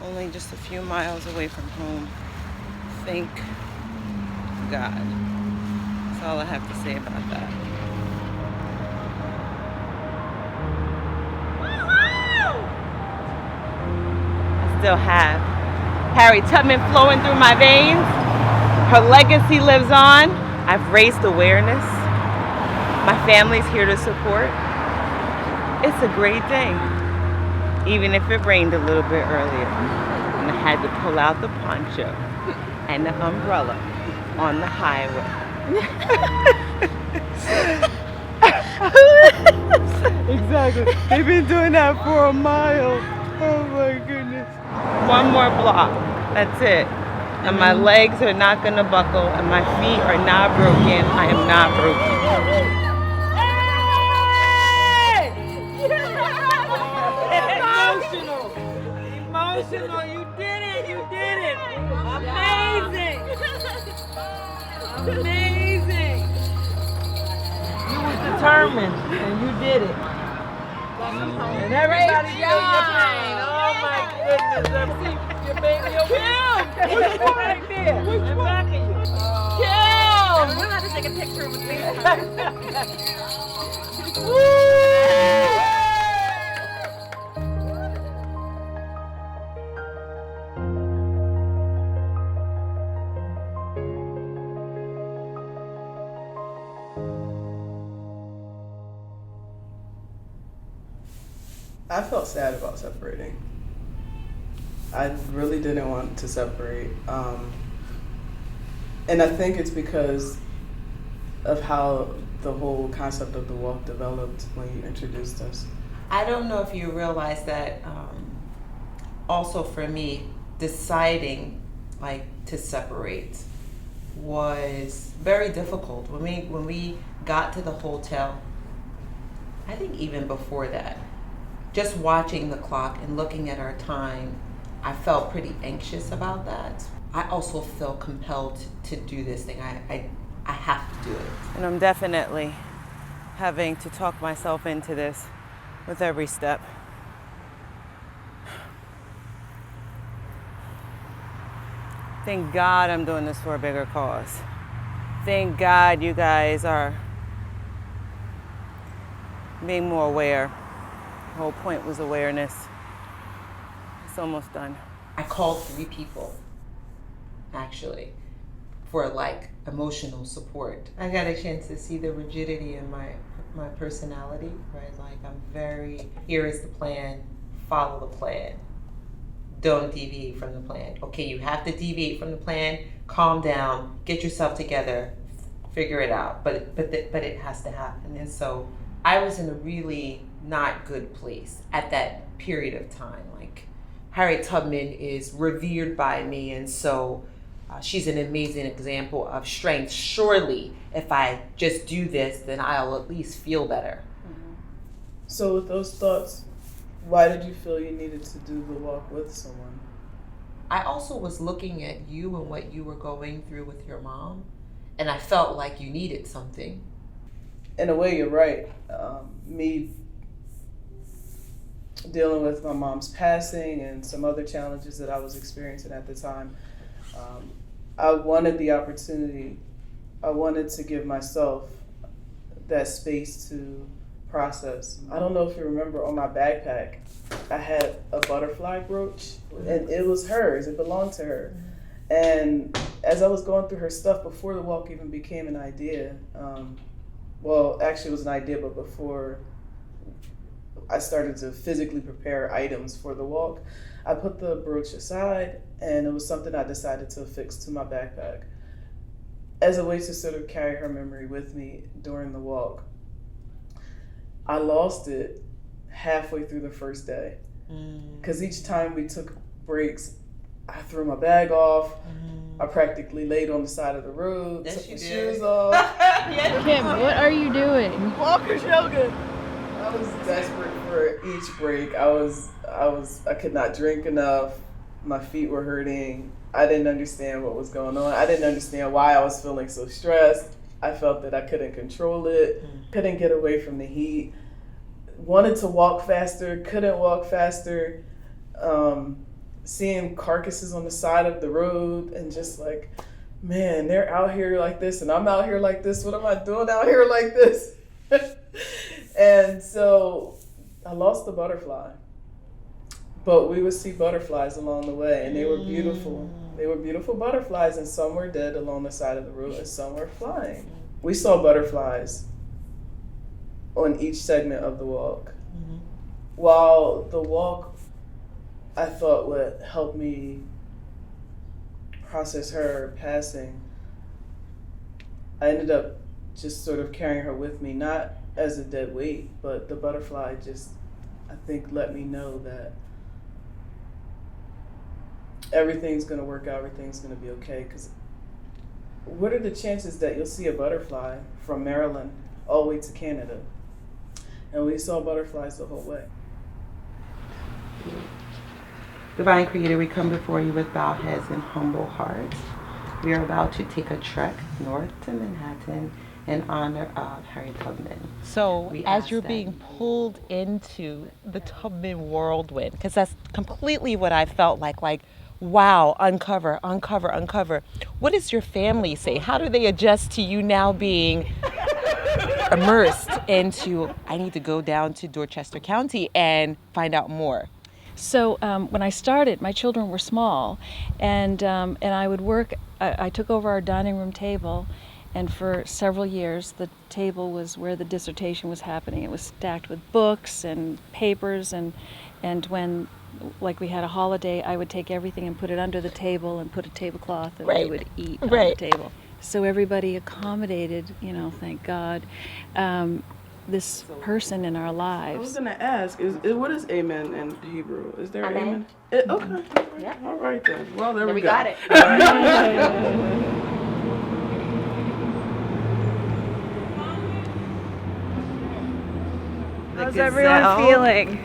only just a few miles away from home. Thank God. That's all I have to say about that. I still have Harriet Tubman flowing through my veins. Her legacy lives on. I've raised awareness. My family's here to support. It's a great thing. Even if it rained a little bit earlier. And I had to pull out the poncho and the umbrella on the highway. Exactly. They've been doing that for a mile. Oh my goodness. One more block. That's it. And my legs are not going to buckle, and my feet are not broken. I am not broken. Emotional. You did it. You did it. Amazing. Amazing. You were determined, and you did it. And everybody feel your pain. Oh my goodness. You made me a Kim! Which one? Right there. Which one? Back of you. Kim! We'll have to take a picture with me. Woo! I felt sad about separating. I really didn't want to separate. And I think it's because of how the whole concept of the walk developed when you introduced us. I don't know if you realize that also for me, deciding like to separate was very difficult. When we got to the hotel, I think even before that, just watching the clock and looking at our time, I felt pretty anxious about that. I also feel compelled to do this thing. I have to do it. And I'm definitely having to talk myself into this with every step. Thank God I'm doing this for a bigger cause. Thank God you guys are being more aware. The whole point was awareness. It's almost done. I called 3 people, actually, for like emotional support. I got a chance to see the rigidity in my personality, right? Like I'm very, here is the plan, follow the plan. Don't deviate from the plan. Okay, you have to deviate from the plan, calm down, get yourself together, figure it out. But it has to happen. And so I was in a really not good place at that period of time. Like Harriet Tubman is revered by me, and so she's an amazing example of strength. Surely, if I just do this, then I'll at least feel better. Mm-hmm. So with those thoughts, why did you feel you needed to do the walk with someone? I also was looking at you and what you were going through with your mom, and I felt like you needed something. In a way, you're right. Me dealing with my mom's passing and some other challenges that I was experiencing at the time, I wanted the opportunity, I wanted to give myself that space to process. I don't know if you remember, on my backpack, I had a butterfly brooch, and it was hers, it belonged to her. And as I was going through her stuff before the walk even became an idea, well, actually it was an idea, but before I started to physically prepare items for the walk, I put the brooch aside, and it was something I decided to affix to my backpack as a way to sort of carry her memory with me during the walk. I lost it halfway through the first day, because each time we took breaks, I threw my bag off. I practically laid on the side of the road, took my shoes off. Kim, what are you doing? Walker's yoga. I was desperate for each break. I could not drink enough. My feet were hurting. I didn't understand what was going on. I didn't understand why I was feeling so stressed. I felt that I couldn't control it, couldn't get away from the heat, wanted to walk faster, couldn't walk faster. Seeing carcasses on the side of the road and just like, man, they're out here like this and I'm out here like this. What am I doing out here like this? And so I lost the butterfly. But we would see butterflies along the way, and they were beautiful. They were beautiful butterflies, and some were dead along the side of the road, and some were flying. We saw butterflies on each segment of the walk. While the walk, I thought, would help me process her passing, I ended up just sort of carrying her with me, not as a dead weight, but the butterfly just, I think, let me know that everything's gonna work out, everything's gonna be okay. Because what are the chances that you'll see a butterfly from Maryland all the way to Canada? And we saw butterflies the whole way. Divine Creator, we come before you with bowed heads and humble hearts. We are about to take a trek north to Manhattan in honor of Harriet Tubman. So as you're being pulled into the Tubman whirlwind, because that's completely what I felt like, wow, uncover. What does your family say? How do they adjust to you now being immersed into, I need to go down to Dorchester County and find out more? So when I started, my children were small, and I would work. I took over our dining room table, And for several years, the table was where the dissertation was happening. It was stacked with books and papers, and when, like, we had a holiday, I would take everything and put it under the table and put a tablecloth, and we would eat on the table. So everybody accommodated, you know, thank God, this person in our lives. I was gonna ask, what is amen in Hebrew? Is there Amen. amen? Okay. Yeah. All right then. Well, there we go. got it. How's everyone feeling?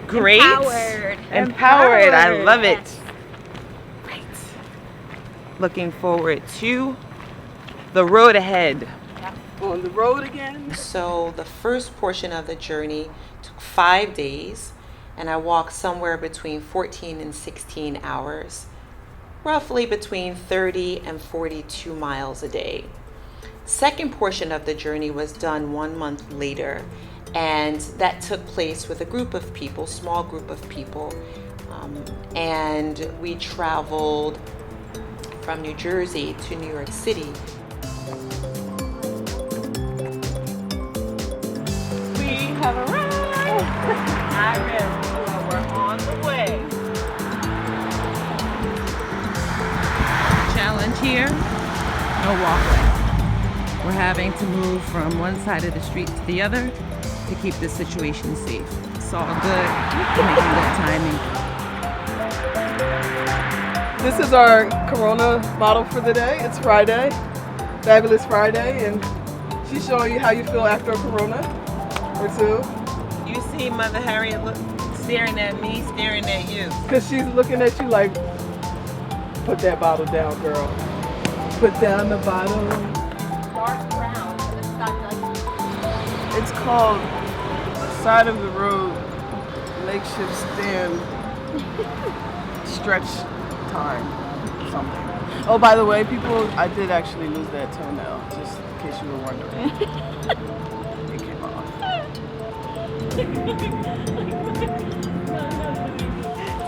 Great. Empowered. I love it. Right. Looking forward to the road ahead. On the road again. So the first portion of the journey took 5 days, and I walked somewhere between 14 and 16 hours, roughly between 30 and 42 miles a day. Second portion of the journey was done 1 month later, and that took place with a group of people, small group of people, and we traveled from New Jersey to New York City. We have arrived. We're on the way. Challenge here, no walkway. We're having to move from one side of the street to the other to keep the situation safe. It's all good. We're making good timing. This is our Corona bottle for the day. It's Friday, Fabulous Friday, and she's showing you how you feel after a Corona or two. You see Mother Harriet staring at me, staring at you. Because she's looking at you like, put that bottle down, girl. Put down the bottle. Dark brown, and it's got like. It's called Side of the Road Makeshift Stand Stretch Time something. Oh, by the way, people, I did actually lose that toenail, just in case you were wondering. It came off.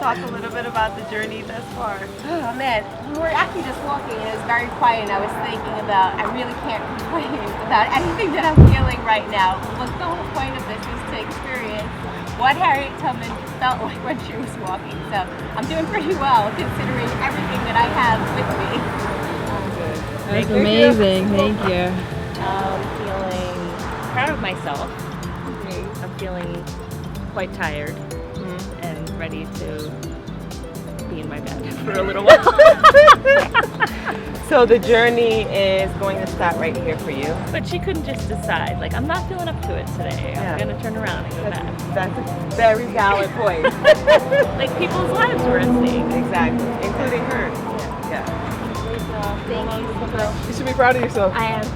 Talk a little bit about the journey thus far. Oh man, we were actually just walking and it was very quiet, and I was thinking about, I really can't complain about anything that I'm feeling right now. But the whole point of this is to experience what Harriet Tubman felt like when she was walking. So I'm doing pretty well considering everything that I have with me. That's amazing. Thank you. I'm feeling proud of myself. I'm feeling quite tired and ready to be in my bed for a little while. So the journey is going to stop right here for you. But she couldn't just decide, like, I'm not feeling up to it today. I'm going to turn around and go back. That's a very valid point. Like, people's lives were at stake. Exactly, including hers. Yeah. Thank you so much. You should be proud of yourself. I am.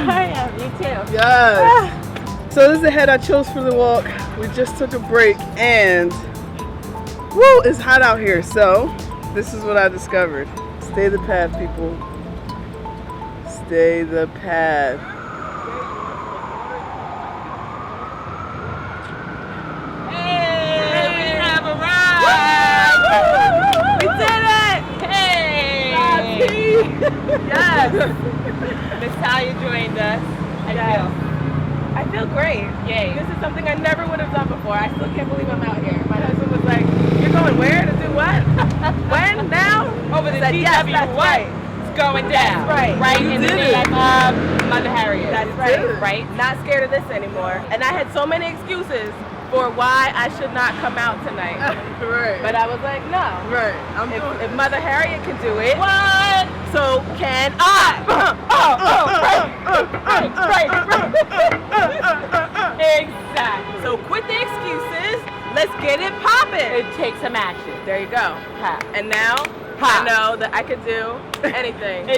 I am, you too. Yes. So this is the head I chose for the walk. We just took a break and woo, it's hot out here. So this is what I discovered. Stay the path, people. Stay the path. Hey, we have arrived! We did it! Hey! Yes! Miss Talia joined us. I feel great. Yay. This is something I never would have done before. I still can't believe I'm out here. My husband was like, you're going where to do what? When? Now? Over the said, yes, that's DW right. It's going down. That's right. Right in the name of Mother Harriet. That's right. Right? Not scared of this anymore. And I had so many excuses for why I should not come out tonight. Right. But I was like, no. Right. If Mother Harriet can do it, What? so can I. Exactly. So quit the excuses. Let's get it popping. It takes some action. There you go. Ha. And now I know that I could do anything.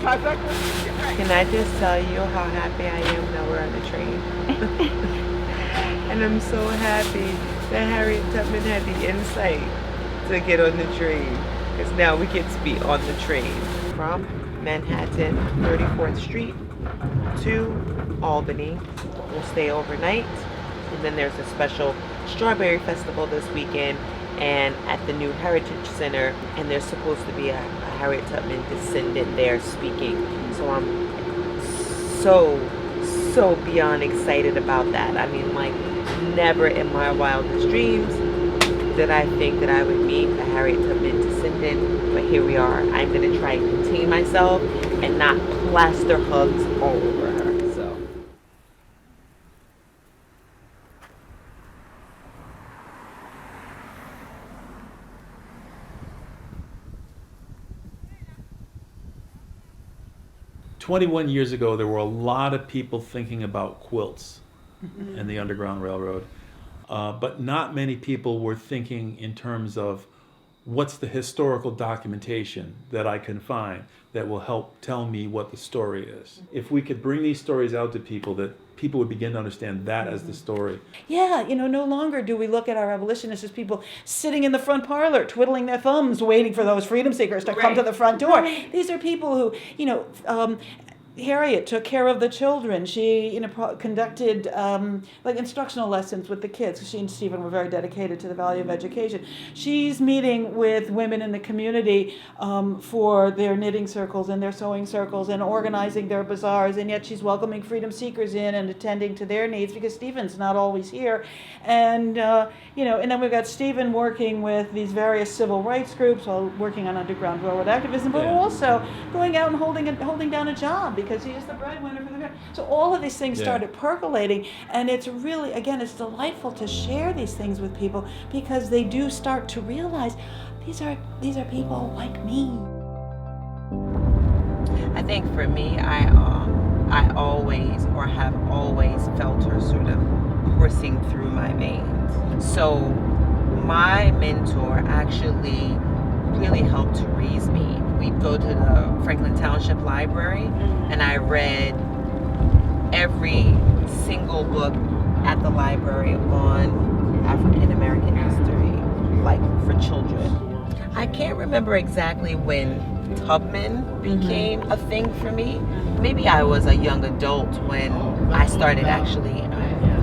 Can I just tell you how happy I am that we're on the train? And I'm so happy that Harriet Tubman had the insight to get on the train, because now we get to be on the train from Manhattan 34th Street to Albany. We'll stay overnight, and then there's a special Strawberry Festival this weekend and at the new Heritage Center, and there's supposed to be a Harriet Tubman descendant there speaking. so I'm so beyond excited about that. I mean, like, never in my wildest dreams did I think that I would meet a Harriet Tubman descendant, but here we are. I'm going to try and contain myself and not plaster hugs all over her. So. "21 years ago, there were a lot of people thinking about quilts and the Underground Railroad, but not many people were thinking in terms of what's the historical documentation that I can find that will help tell me what the story is. If we could bring these stories out to people, that people would begin to understand that as the story. Yeah, no longer do we look at our abolitionists as people sitting in the front parlor, twiddling their thumbs, waiting for those freedom seekers to come to the front door. These are people who, Harriet took care of the children. She, conducted like instructional lessons with the kids. She and Stephen were very dedicated to the value of education. She's meeting with women in the community for their knitting circles and their sewing circles and organizing their bazaars, and yet she's welcoming freedom seekers in and attending to their needs because Stephen's not always here. And and then we've got Stephen working with these various civil rights groups while working on Underground Railroad activism, but also going out and holding down a job because he is the breadwinner for the family. So all of these things started percolating, and it's really, again, it's delightful to share these things with people because they do start to realize these are people like me. I think for me, I always or have always felt her sort of coursing through my veins. So my mentor actually really helped to raise me. We'd go to the Franklin Township Library, and I read every single book at the library on African American history, like for children. I can't remember exactly when Tubman became a thing for me. Maybe I was a young adult when I started actually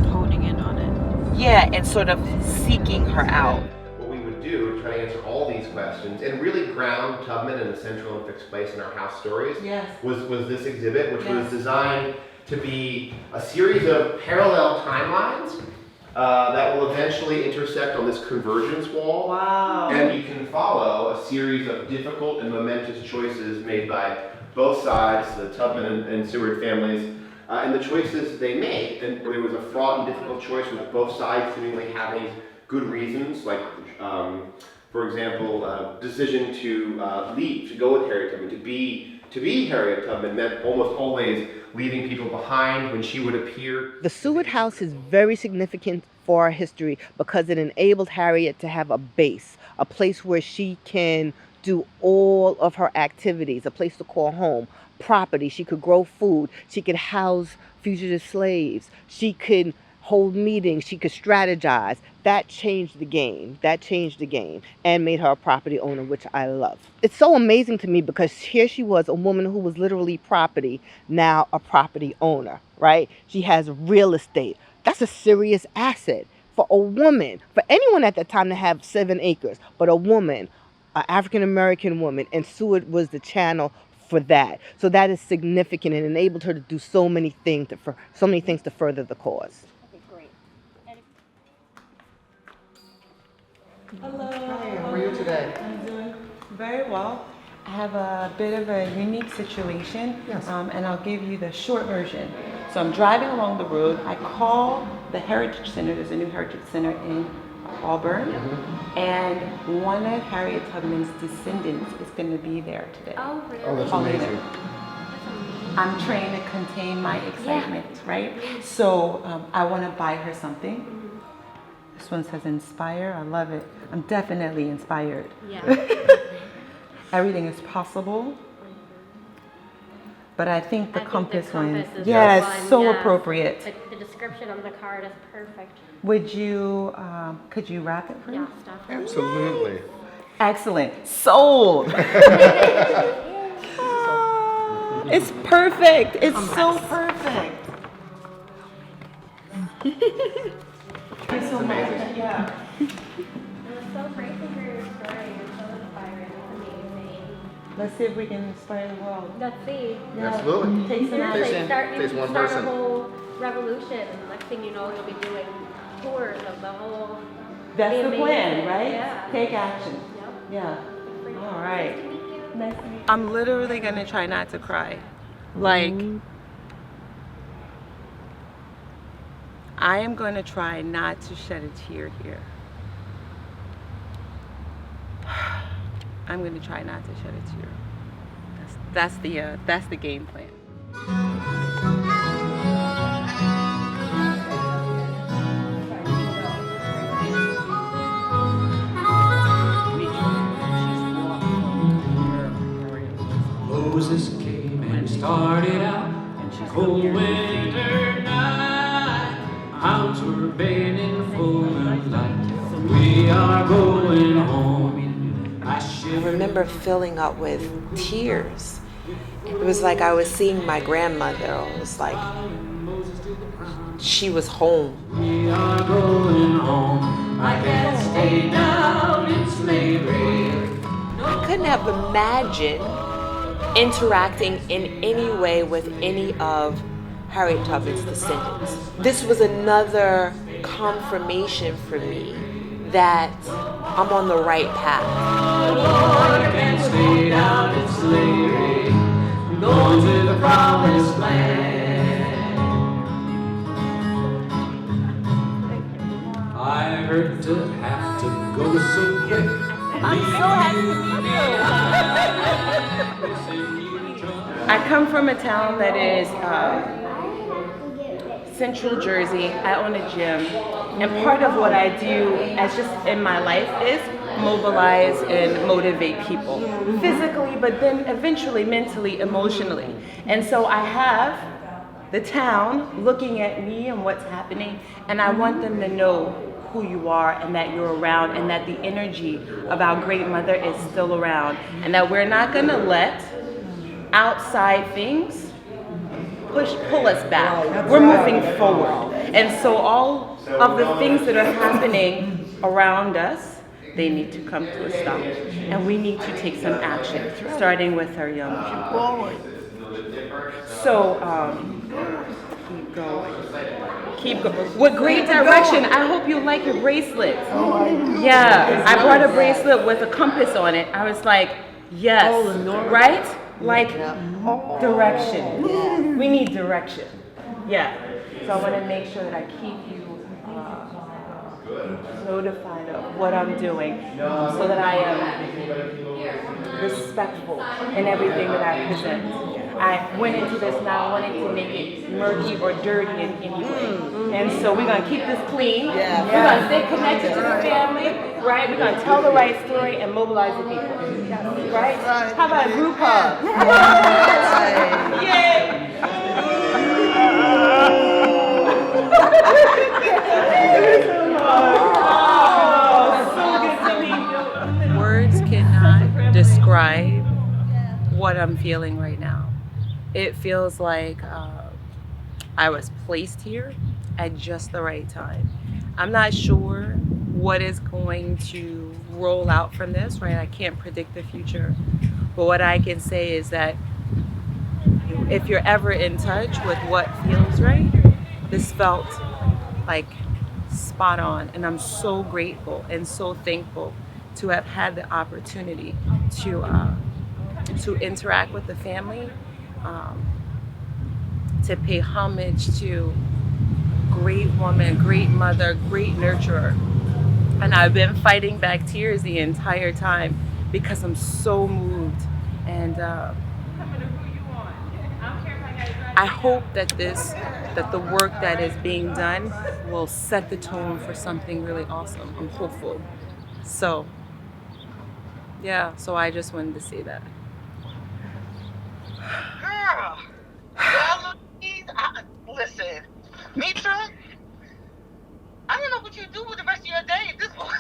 honing in on it. Yeah, and sort of seeking her out. What we would do to try to answer all these questions and really ground Tubman in a central and fixed place in our house stories was this exhibit, which was designed to be a series of parallel timelines that will eventually intersect on this convergence wall. Wow. And you can follow a series of difficult and momentous choices made by both sides, the Tubman and Seward families, and the choices they made. And it was a fraught and difficult choice with both sides seemingly having good reasons, like, for example, decision to leave, to go with Harriet Tubman, to be Harriet Tubman meant almost always leaving people behind when she would appear. The Seward House is very significant for our history because it enabled Harriet to have a base, a place where she can do all of her activities, a place to call home, property. She could grow food. She could house fugitive slaves. She could hold meetings. She could strategize. That changed the game. That changed the game and made her a property owner, which I love. It's so amazing to me because here she was, a woman who was literally property, now a property owner, right? She has real estate. That's a serious asset for a woman, for anyone at that time to have 7 acres, but a woman, an African-American woman, and Seward was the channel for that. So that is significant and enabled her to do so many things to further the cause. Hello. Hi, how are you today? I'm doing very well. I have a bit of a unique situation, and I'll give you the short version. So I'm driving along the road. I call the Heritage Center. There's a new Heritage Center in Auburn, and one of Harriet Tubman's descendants is going to be there today. Oh, really? Oh, that's amazing. I'm trying to contain my excitement, right? So I want to buy her something. This one says inspire. I love it. I'm definitely inspired. Yeah. Everything is possible. But I think the compass one, is yes, so appropriate. The description on the card is perfect. Would you, could you wrap it for me? Yeah, stuff. Absolutely. Excellent. Sold. It's perfect. It's so perfect. Thank you so much. Yeah. It was so great to hear your story. You're so inspiring. It's amazing. Let's see if we can inspire the world. Let's see. Yeah. Absolutely. Take some action. Takes one start person. a whole revolution, and the next thing you know, you'll be doing tours of the whole. That's the plan, amazing. right? Yeah. Take action. Yep. Yeah. All right. Nice to meet you. I'm literally gonna try not to cry. Like, I am going to try not to shed a tear here. I'm going to try not to shed a tear. That's the game plan. Moses came and started out cold winter night. Hounds were baying in the full moonlight. We are going home. I remember filling up with tears. It was like I was seeing my grandmother. It was like she was home. We are going home. I can't stay down in slavery. I couldn't have imagined interacting in any way with any of Harriet Tubman's descendants. This was another confirmation for me that I'm on the right path. I can't stay down in slavery. I'm going to the promised land. I heard to have to go so quick. I'm so happy to meet you. I come from a town that is Central Jersey. I own a gym, and part of what I do as just in my life is mobilize and motivate people physically, but then eventually mentally, emotionally. And so I have the town looking at me and what's happening, and I want them to know who you are and that you're around, and that the energy of our great mother is still around, and that we're not going to let outside things pull us back. We're moving forward. And so all of the things that are happening around us, they need to come to a stop. And we need to take some action, starting with our young people. So keep going. Keep going. With great direction. I hope you like your bracelet. Yeah, I brought a bracelet with a compass on it. I was like, yes, right? Like direction. We need direction. Yeah. So I want to make sure that I keep you notified of what I'm doing, so that I am respectful in everything that I present. I went into this not wanting to make it murky or dirty in any way. And so we're going to keep this clean. We're going to stay connected to the family, right? We're going to tell the right story and mobilize the people, right? How about a group hug? Yay! Words cannot describe what I'm feeling right now. It feels like I was placed here at just the right time. I'm not sure what is going to roll out from this, right? I can't predict the future. But what I can say is that if you're ever in touch with what feels right, this felt like spot on. And I'm so grateful and so thankful to have had the opportunity to interact with the family, to pay homage to great woman, great mother, great nurturer. And I've been fighting back tears the entire time because I'm so moved. And I hope that the work that is being done will set the tone for something really awesome. I'm hopeful. So, yeah, so I just wanted to say that. Girl, well, listen, Metra, I don't know what you do with the rest of your day at this point.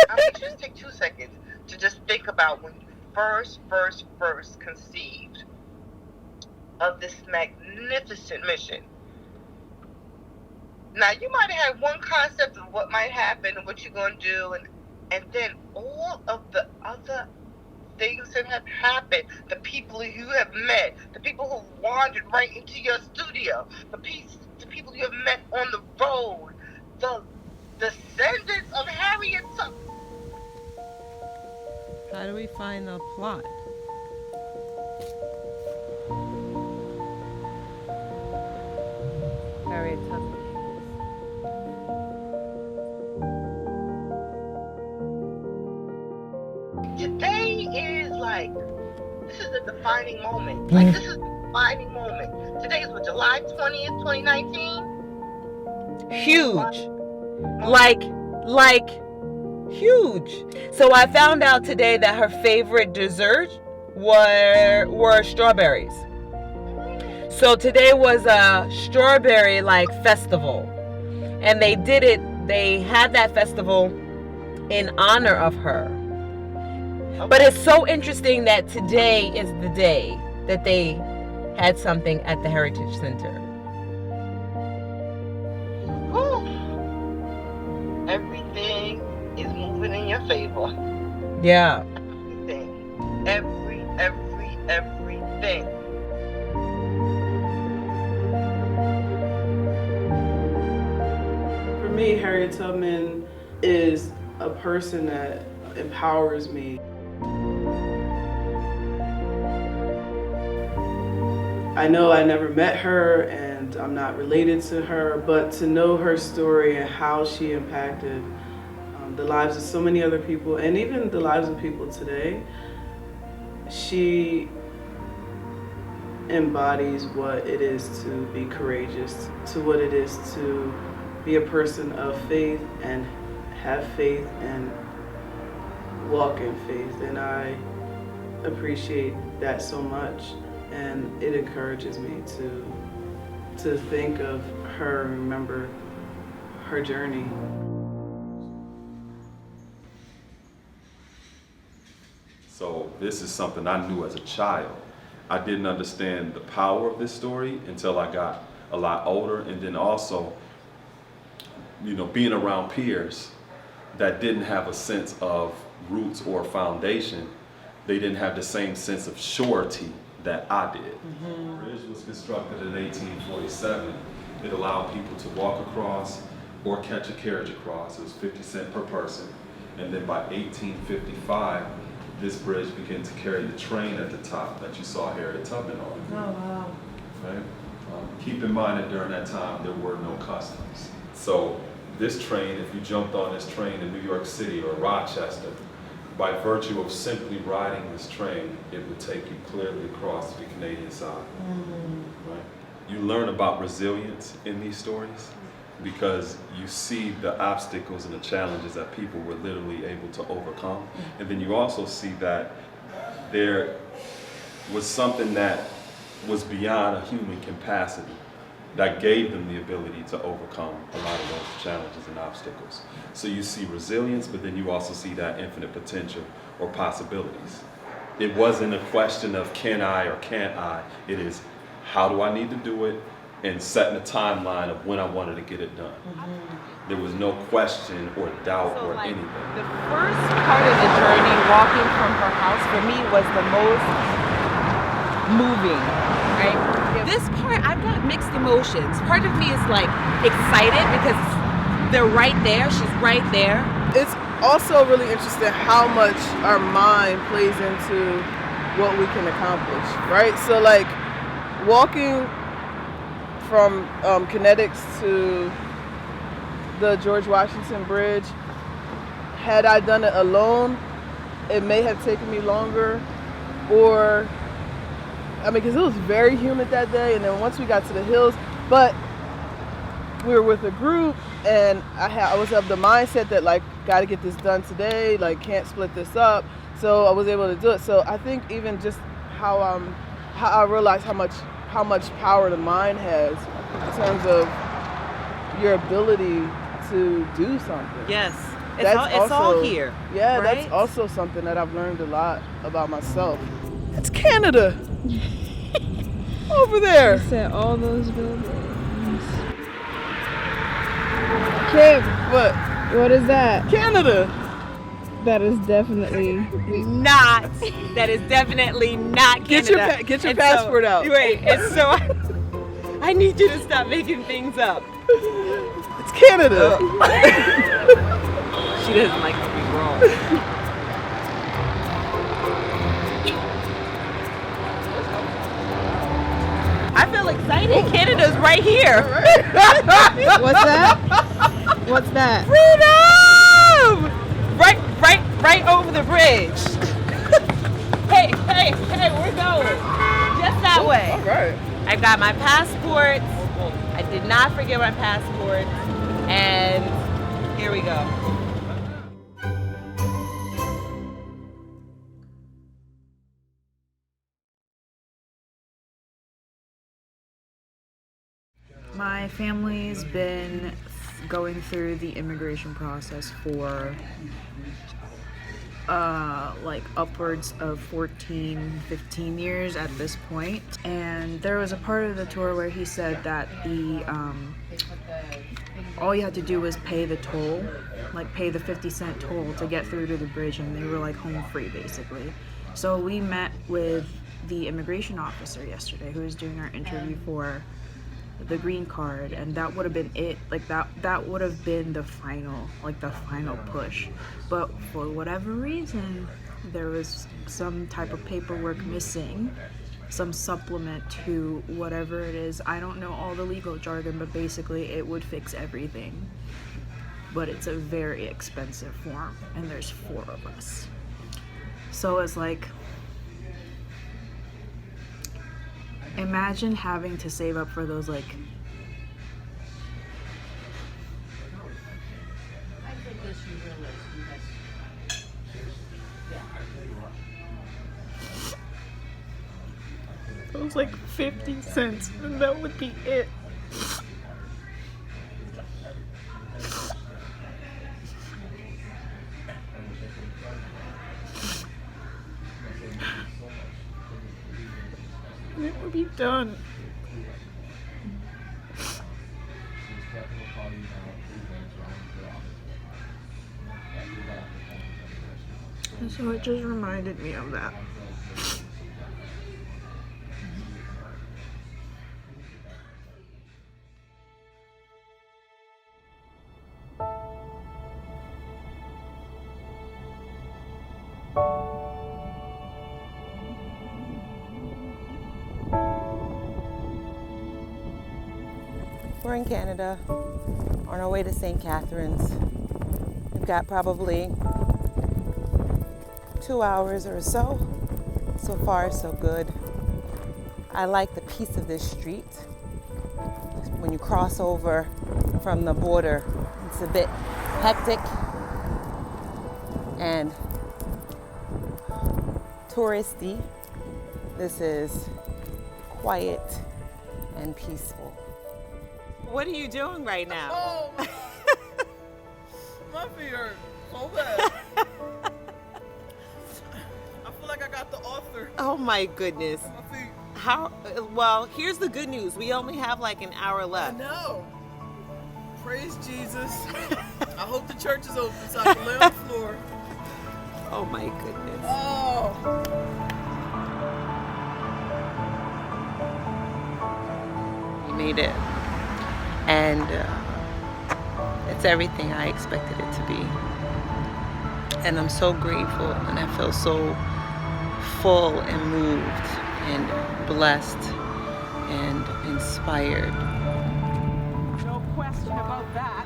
I mean, just take 2 seconds to just think about when you first conceived of this magnificent mission. Now, you might have had one concept of what might happen and what you're going to do, and then all of the other things that have happened, the people you have met, the people who wandered right into your studio, the people you have met on the road, the descendants of Harriet Tubman. How do we find the plot? Harriet Tubman. Today is like, this is a defining moment. Like, this is a defining moment. Today is what, July 20th, 2019? Huge. Like huge. So I found out today that her favorite dessert were strawberries. So today was a strawberry festival. And they had that festival in honor of her. But it's so interesting that today is the day that they had something at the Heritage Center. Everything is moving in your favor. Yeah. Everything. For me, Harriet Tubman is a person that empowers me. I know I never met her and I'm not related to her, but to know her story and how she impacted the lives of so many other people and even the lives of people today, she embodies what it is to be courageous, to what it is to be a person of faith and have faith and walk in faith. And I appreciate that so much. And it encourages me to think of her and remember her journey. So this is something I knew as a child. I didn't understand the power of this story until I got a lot older, and then also, being around peers that didn't have a sense of roots or foundation. They didn't have the same sense of surety that I did. The bridge was constructed in 1847. It allowed people to walk across or catch a carriage across. It was 50 cents per person. And then by 1855, this bridge began to carry the train at the top that you saw Harriet Tubman on. Oh, wow. Right? Keep in mind that during that time, there were no customs. So this train, if you jumped on this train in New York City or Rochester, by virtue of simply riding this train, it would take you clearly across the Canadian side. Right? You learn about resilience in these stories because you see the obstacles and the challenges that people were literally able to overcome. And then you also see that there was something that was beyond a human capacity that gave them the ability to overcome a lot of those challenges and obstacles. So you see resilience, but then you also see that infinite potential or possibilities. It wasn't a question of can I or can't I, it is how do I need to do it and setting a timeline of when I wanted to get it done. There was no question or doubt or anything. The first part of the journey, walking from her house, for me was the most moving, right? This part, I've got mixed emotions. Part of me is excited because they're right there, she's right there. It's also really interesting how much our mind plays into what we can accomplish, right? So walking from Kinetics to the George Washington Bridge, had I done it alone, it may have taken me longer, because it was very humid that day, and then once we got to the hills, but we were with a group, and I was of the mindset that got to get this done today, can't split this up, so I was able to do it. So I think even just how I realized how much power the mind has in terms of your ability to do something. Yes, it's all here. Yeah, right? That's also something that I've learned a lot about myself. It's Canada. Over there. You said all those buildings. Kim, what? What is that? Canada. That is definitely not. That is definitely not Canada. Get your passport out. Wait, it's so. I need you to stop making things up. It's Canada. She doesn't like to be wrong. I feel excited. Canada's right here. What's that? What's that? Freedom! Right over the bridge. Hey, we're going. Just that way. All right. I got my passport. I did not forget my passport. And here we go. My family's been going through the immigration process for like upwards of 14, 15 years at this point. And there was a part of the tour where he said that the all you had to do was pay the toll, like pay the 50-cent toll to get through to the bridge, and they were like home free basically. So we met with the immigration officer yesterday who was doing our interview for the green card, and that would have been it. Like that would have been the final push. But for whatever reason, there was some type of paperwork missing, some supplement to whatever it is. I don't know all the legal jargon, but basically it would fix everything. But it's a very expensive form, and there's 4 of us. So it's like, imagine having to save up for those like those like 50 cents, and that would be it. It would be done. And so it just reminded me of that. We're in Canada, on our way to St. Catharines. We've got probably 2 hours or so. So far, so good. I like the peace of this street. When you cross over from the border, it's a bit hectic and touristy. This is quiet and peaceful. What are you doing right now? Oh, my feet hurt so bad. I feel like I got the author. Oh my goodness. My feet. How? Well, here's the good news. We only have like an hour left. I know. Praise Jesus. I hope the church is open so I can lay on the floor. Oh my goodness. Oh. We made it. And it's everything I expected it to be. And I'm so grateful, and I feel so full and moved and blessed and inspired. No question about that.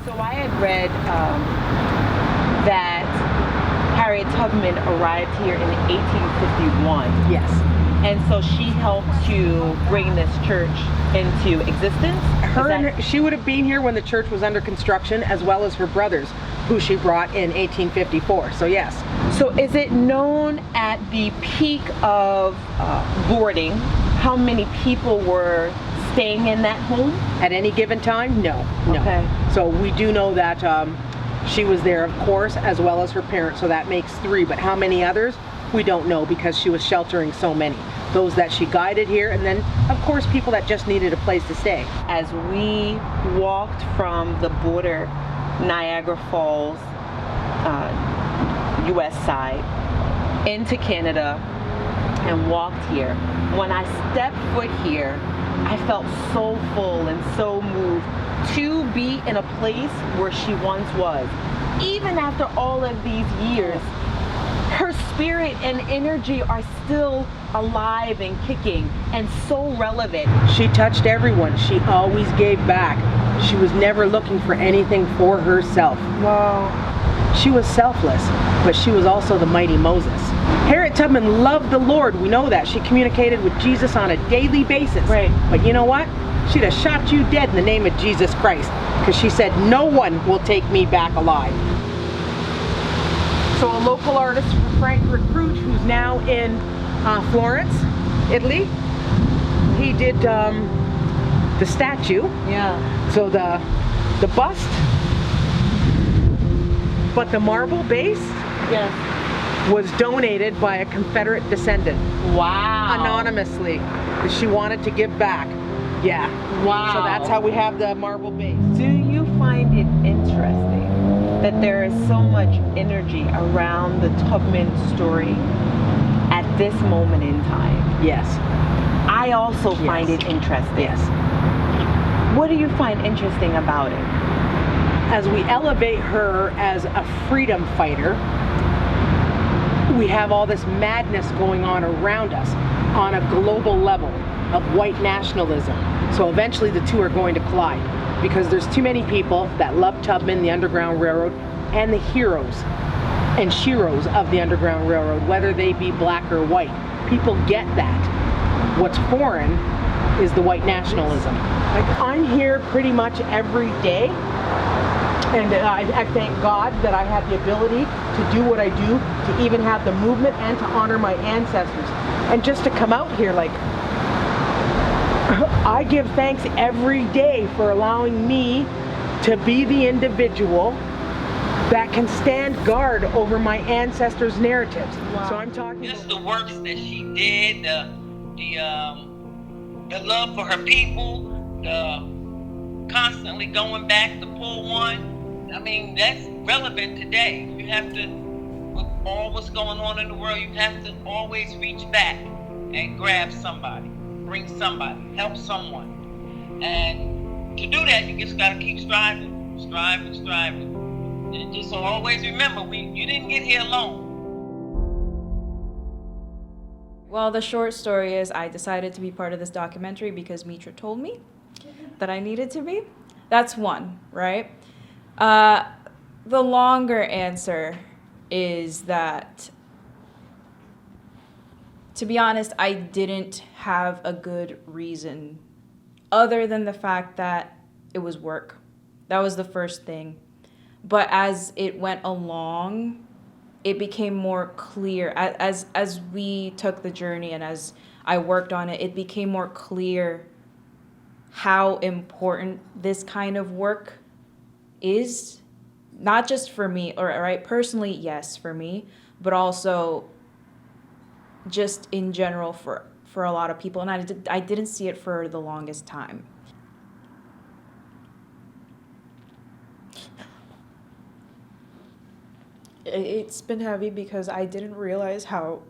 So I had read that Harriet Tubman arrived here in 1851. Yes. And so she helped to bring this church into existence? She would have been here when the church was under construction, as well as her brothers, who she brought in 1854. So yes. So is it known at the peak of boarding how many people were staying in that home? At any given time? No. Okay. So we do know that she was there, of course, as well as her parents, so that makes 3. But how many others? We don't know, because she was sheltering so many. Those that she guided here, and then, of course, people that just needed a place to stay. As we walked from the border Niagara Falls, US side, into Canada, and walked here. When I stepped foot here, I felt so full and so moved to be in a place where she once was. Even after all of these years, her spirit and energy are still alive and kicking and so relevant. She touched everyone. She always gave back. She was never looking for anything for herself. Wow. She was selfless, but she was also the mighty Moses. Harriet Tubman loved the Lord. We know that. She communicated with Jesus on a daily basis. Right. But you know what? She'd have shot you dead in the name of Jesus Christ, because she said, no one will take me back alive. So a local artist, Frank Recruit, who's now in Florence, Italy, he did the statue. Yeah. So the bust, but the marble base, yes, was donated by a Confederate descendant. Wow. Anonymously. She wanted to give back. Yeah. Wow. So that's how we have the marble base. Do you find it interesting that there is so much energy around the Tubman story at this moment in time? Yes. I also find it interesting. Yes. What do you find interesting about it? As we elevate her as a freedom fighter, we have all this madness going on around us on a global level of white nationalism. So eventually the two are going to collide, because there's too many people that love Tubman, the Underground Railroad, and the heroes and sheroes of the Underground Railroad, whether they be black or white. People get that. What's foreign is the white nationalism. Like, I'm here pretty much every day, and I thank God that I have the ability to do what I do, to even have the movement and to honor my ancestors. And just to come out here, like, I give thanks every day for allowing me to be the individual that can stand guard over my ancestors' narratives. Wow. So I'm talking just the works that she did, the love for her people, the constantly going back to pull one. I mean, that's relevant today. You have to, with all what's going on in the world, you have to always reach back and grab somebody, bring somebody, help someone. And to do that, you just got to keep striving, striving. And just always remember, you didn't get here alone. Well, the short story is I decided to be part of this documentary because Metra told me that I needed to be. That's one, right? The longer answer is that, to be honest, I didn't have a good reason other than the fact that it was work. That was the first thing. But as it went along, it became more clear. As we took the journey and as I worked on it, it became more clear how important this kind of work is, not just for me, or right, personally, yes, for me, but also just in general for a lot of people. And I didn't see it for the longest time. It's been heavy because I didn't realize how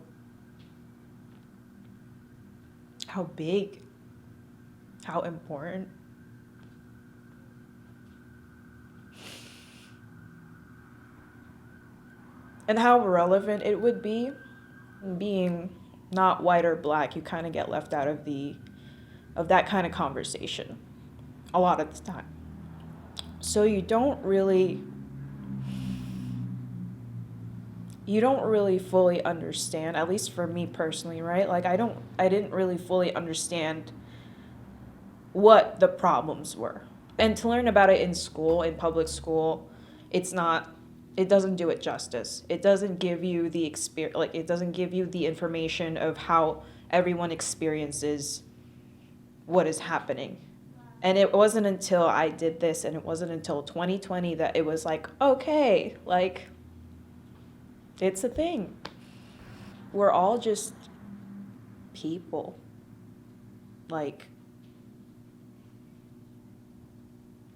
big, how important, and how relevant it would be. Being not white or black, you kind of get left out of that kind of conversation a lot of the time. So you don't really fully understand, at least for me personally, right? Like I didn't really fully understand what the problems were. And to learn about it in school, in public school, it doesn't do it justice. It doesn't give you the experience, like it doesn't give you the information of how everyone experiences what is happening. And it wasn't until I did this, and it wasn't until 2020 that it was like, okay, like it's a thing. We're all just people. Like,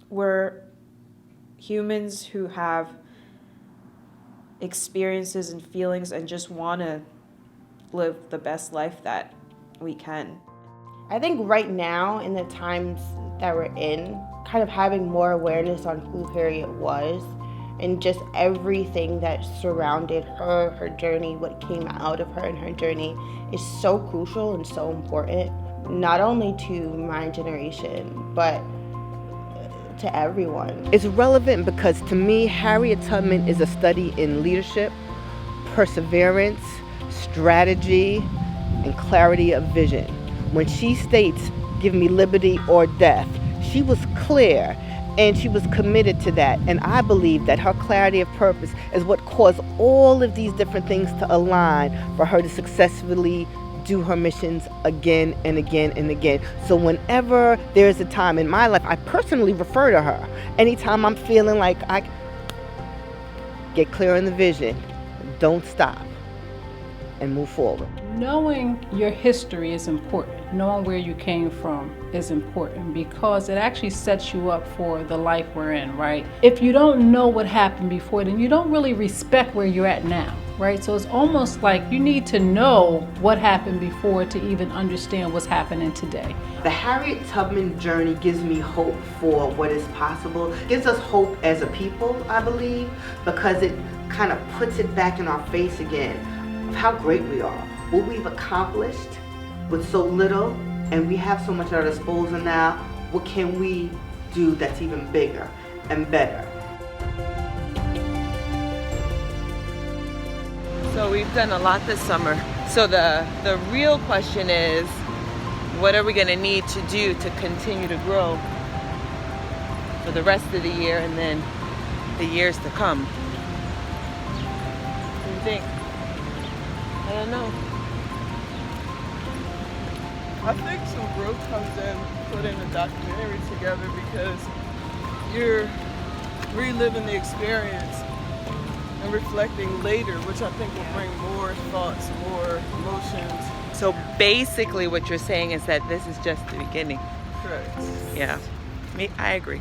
we're humans who have experiences and feelings and just want to live the best life that we can. I think right now, in the times that we're in, kind of having more awareness on who Harriet was and just everything that surrounded her, her journey, what came out of her and her journey is so crucial and so important, not only to my generation, but to everyone. It's relevant because to me, Harriet Tubman is a study in leadership, perseverance, strategy, and clarity of vision. When she states, "Give me liberty or death," she was clear and she was committed to that. And I believe that her clarity of purpose is what caused all of these different things to align for her to successfully do her missions again and again and again. So whenever there's a time in my life, I personally refer to her. Anytime I'm feeling like I get clear on the vision, don't stop and move forward. Knowing your history is important. Knowing where you came from is important because it actually sets you up for the life we're in, right? If you don't know what happened before, then you don't really respect where you're at now, right? So it's almost like you need to know what happened before to even understand what's happening today. The Harriet Tubman journey gives me hope for what is possible. It gives us hope as a people, I believe, because it kind of puts it back in our face again of how great we are, what we've accomplished with so little, and we have so much at our disposal now. What can we do that's even bigger and better? So we've done a lot this summer. So the real question is, what are we going to need to do to continue to grow for the rest of the year and then the years to come? What do you think? I don't know. I think some growth comes in putting a documentary together because you're reliving the experience and reflecting later, which I think will bring more thoughts, more emotions. So basically what you're saying is that this is just the beginning. Correct. Yeah, I agree.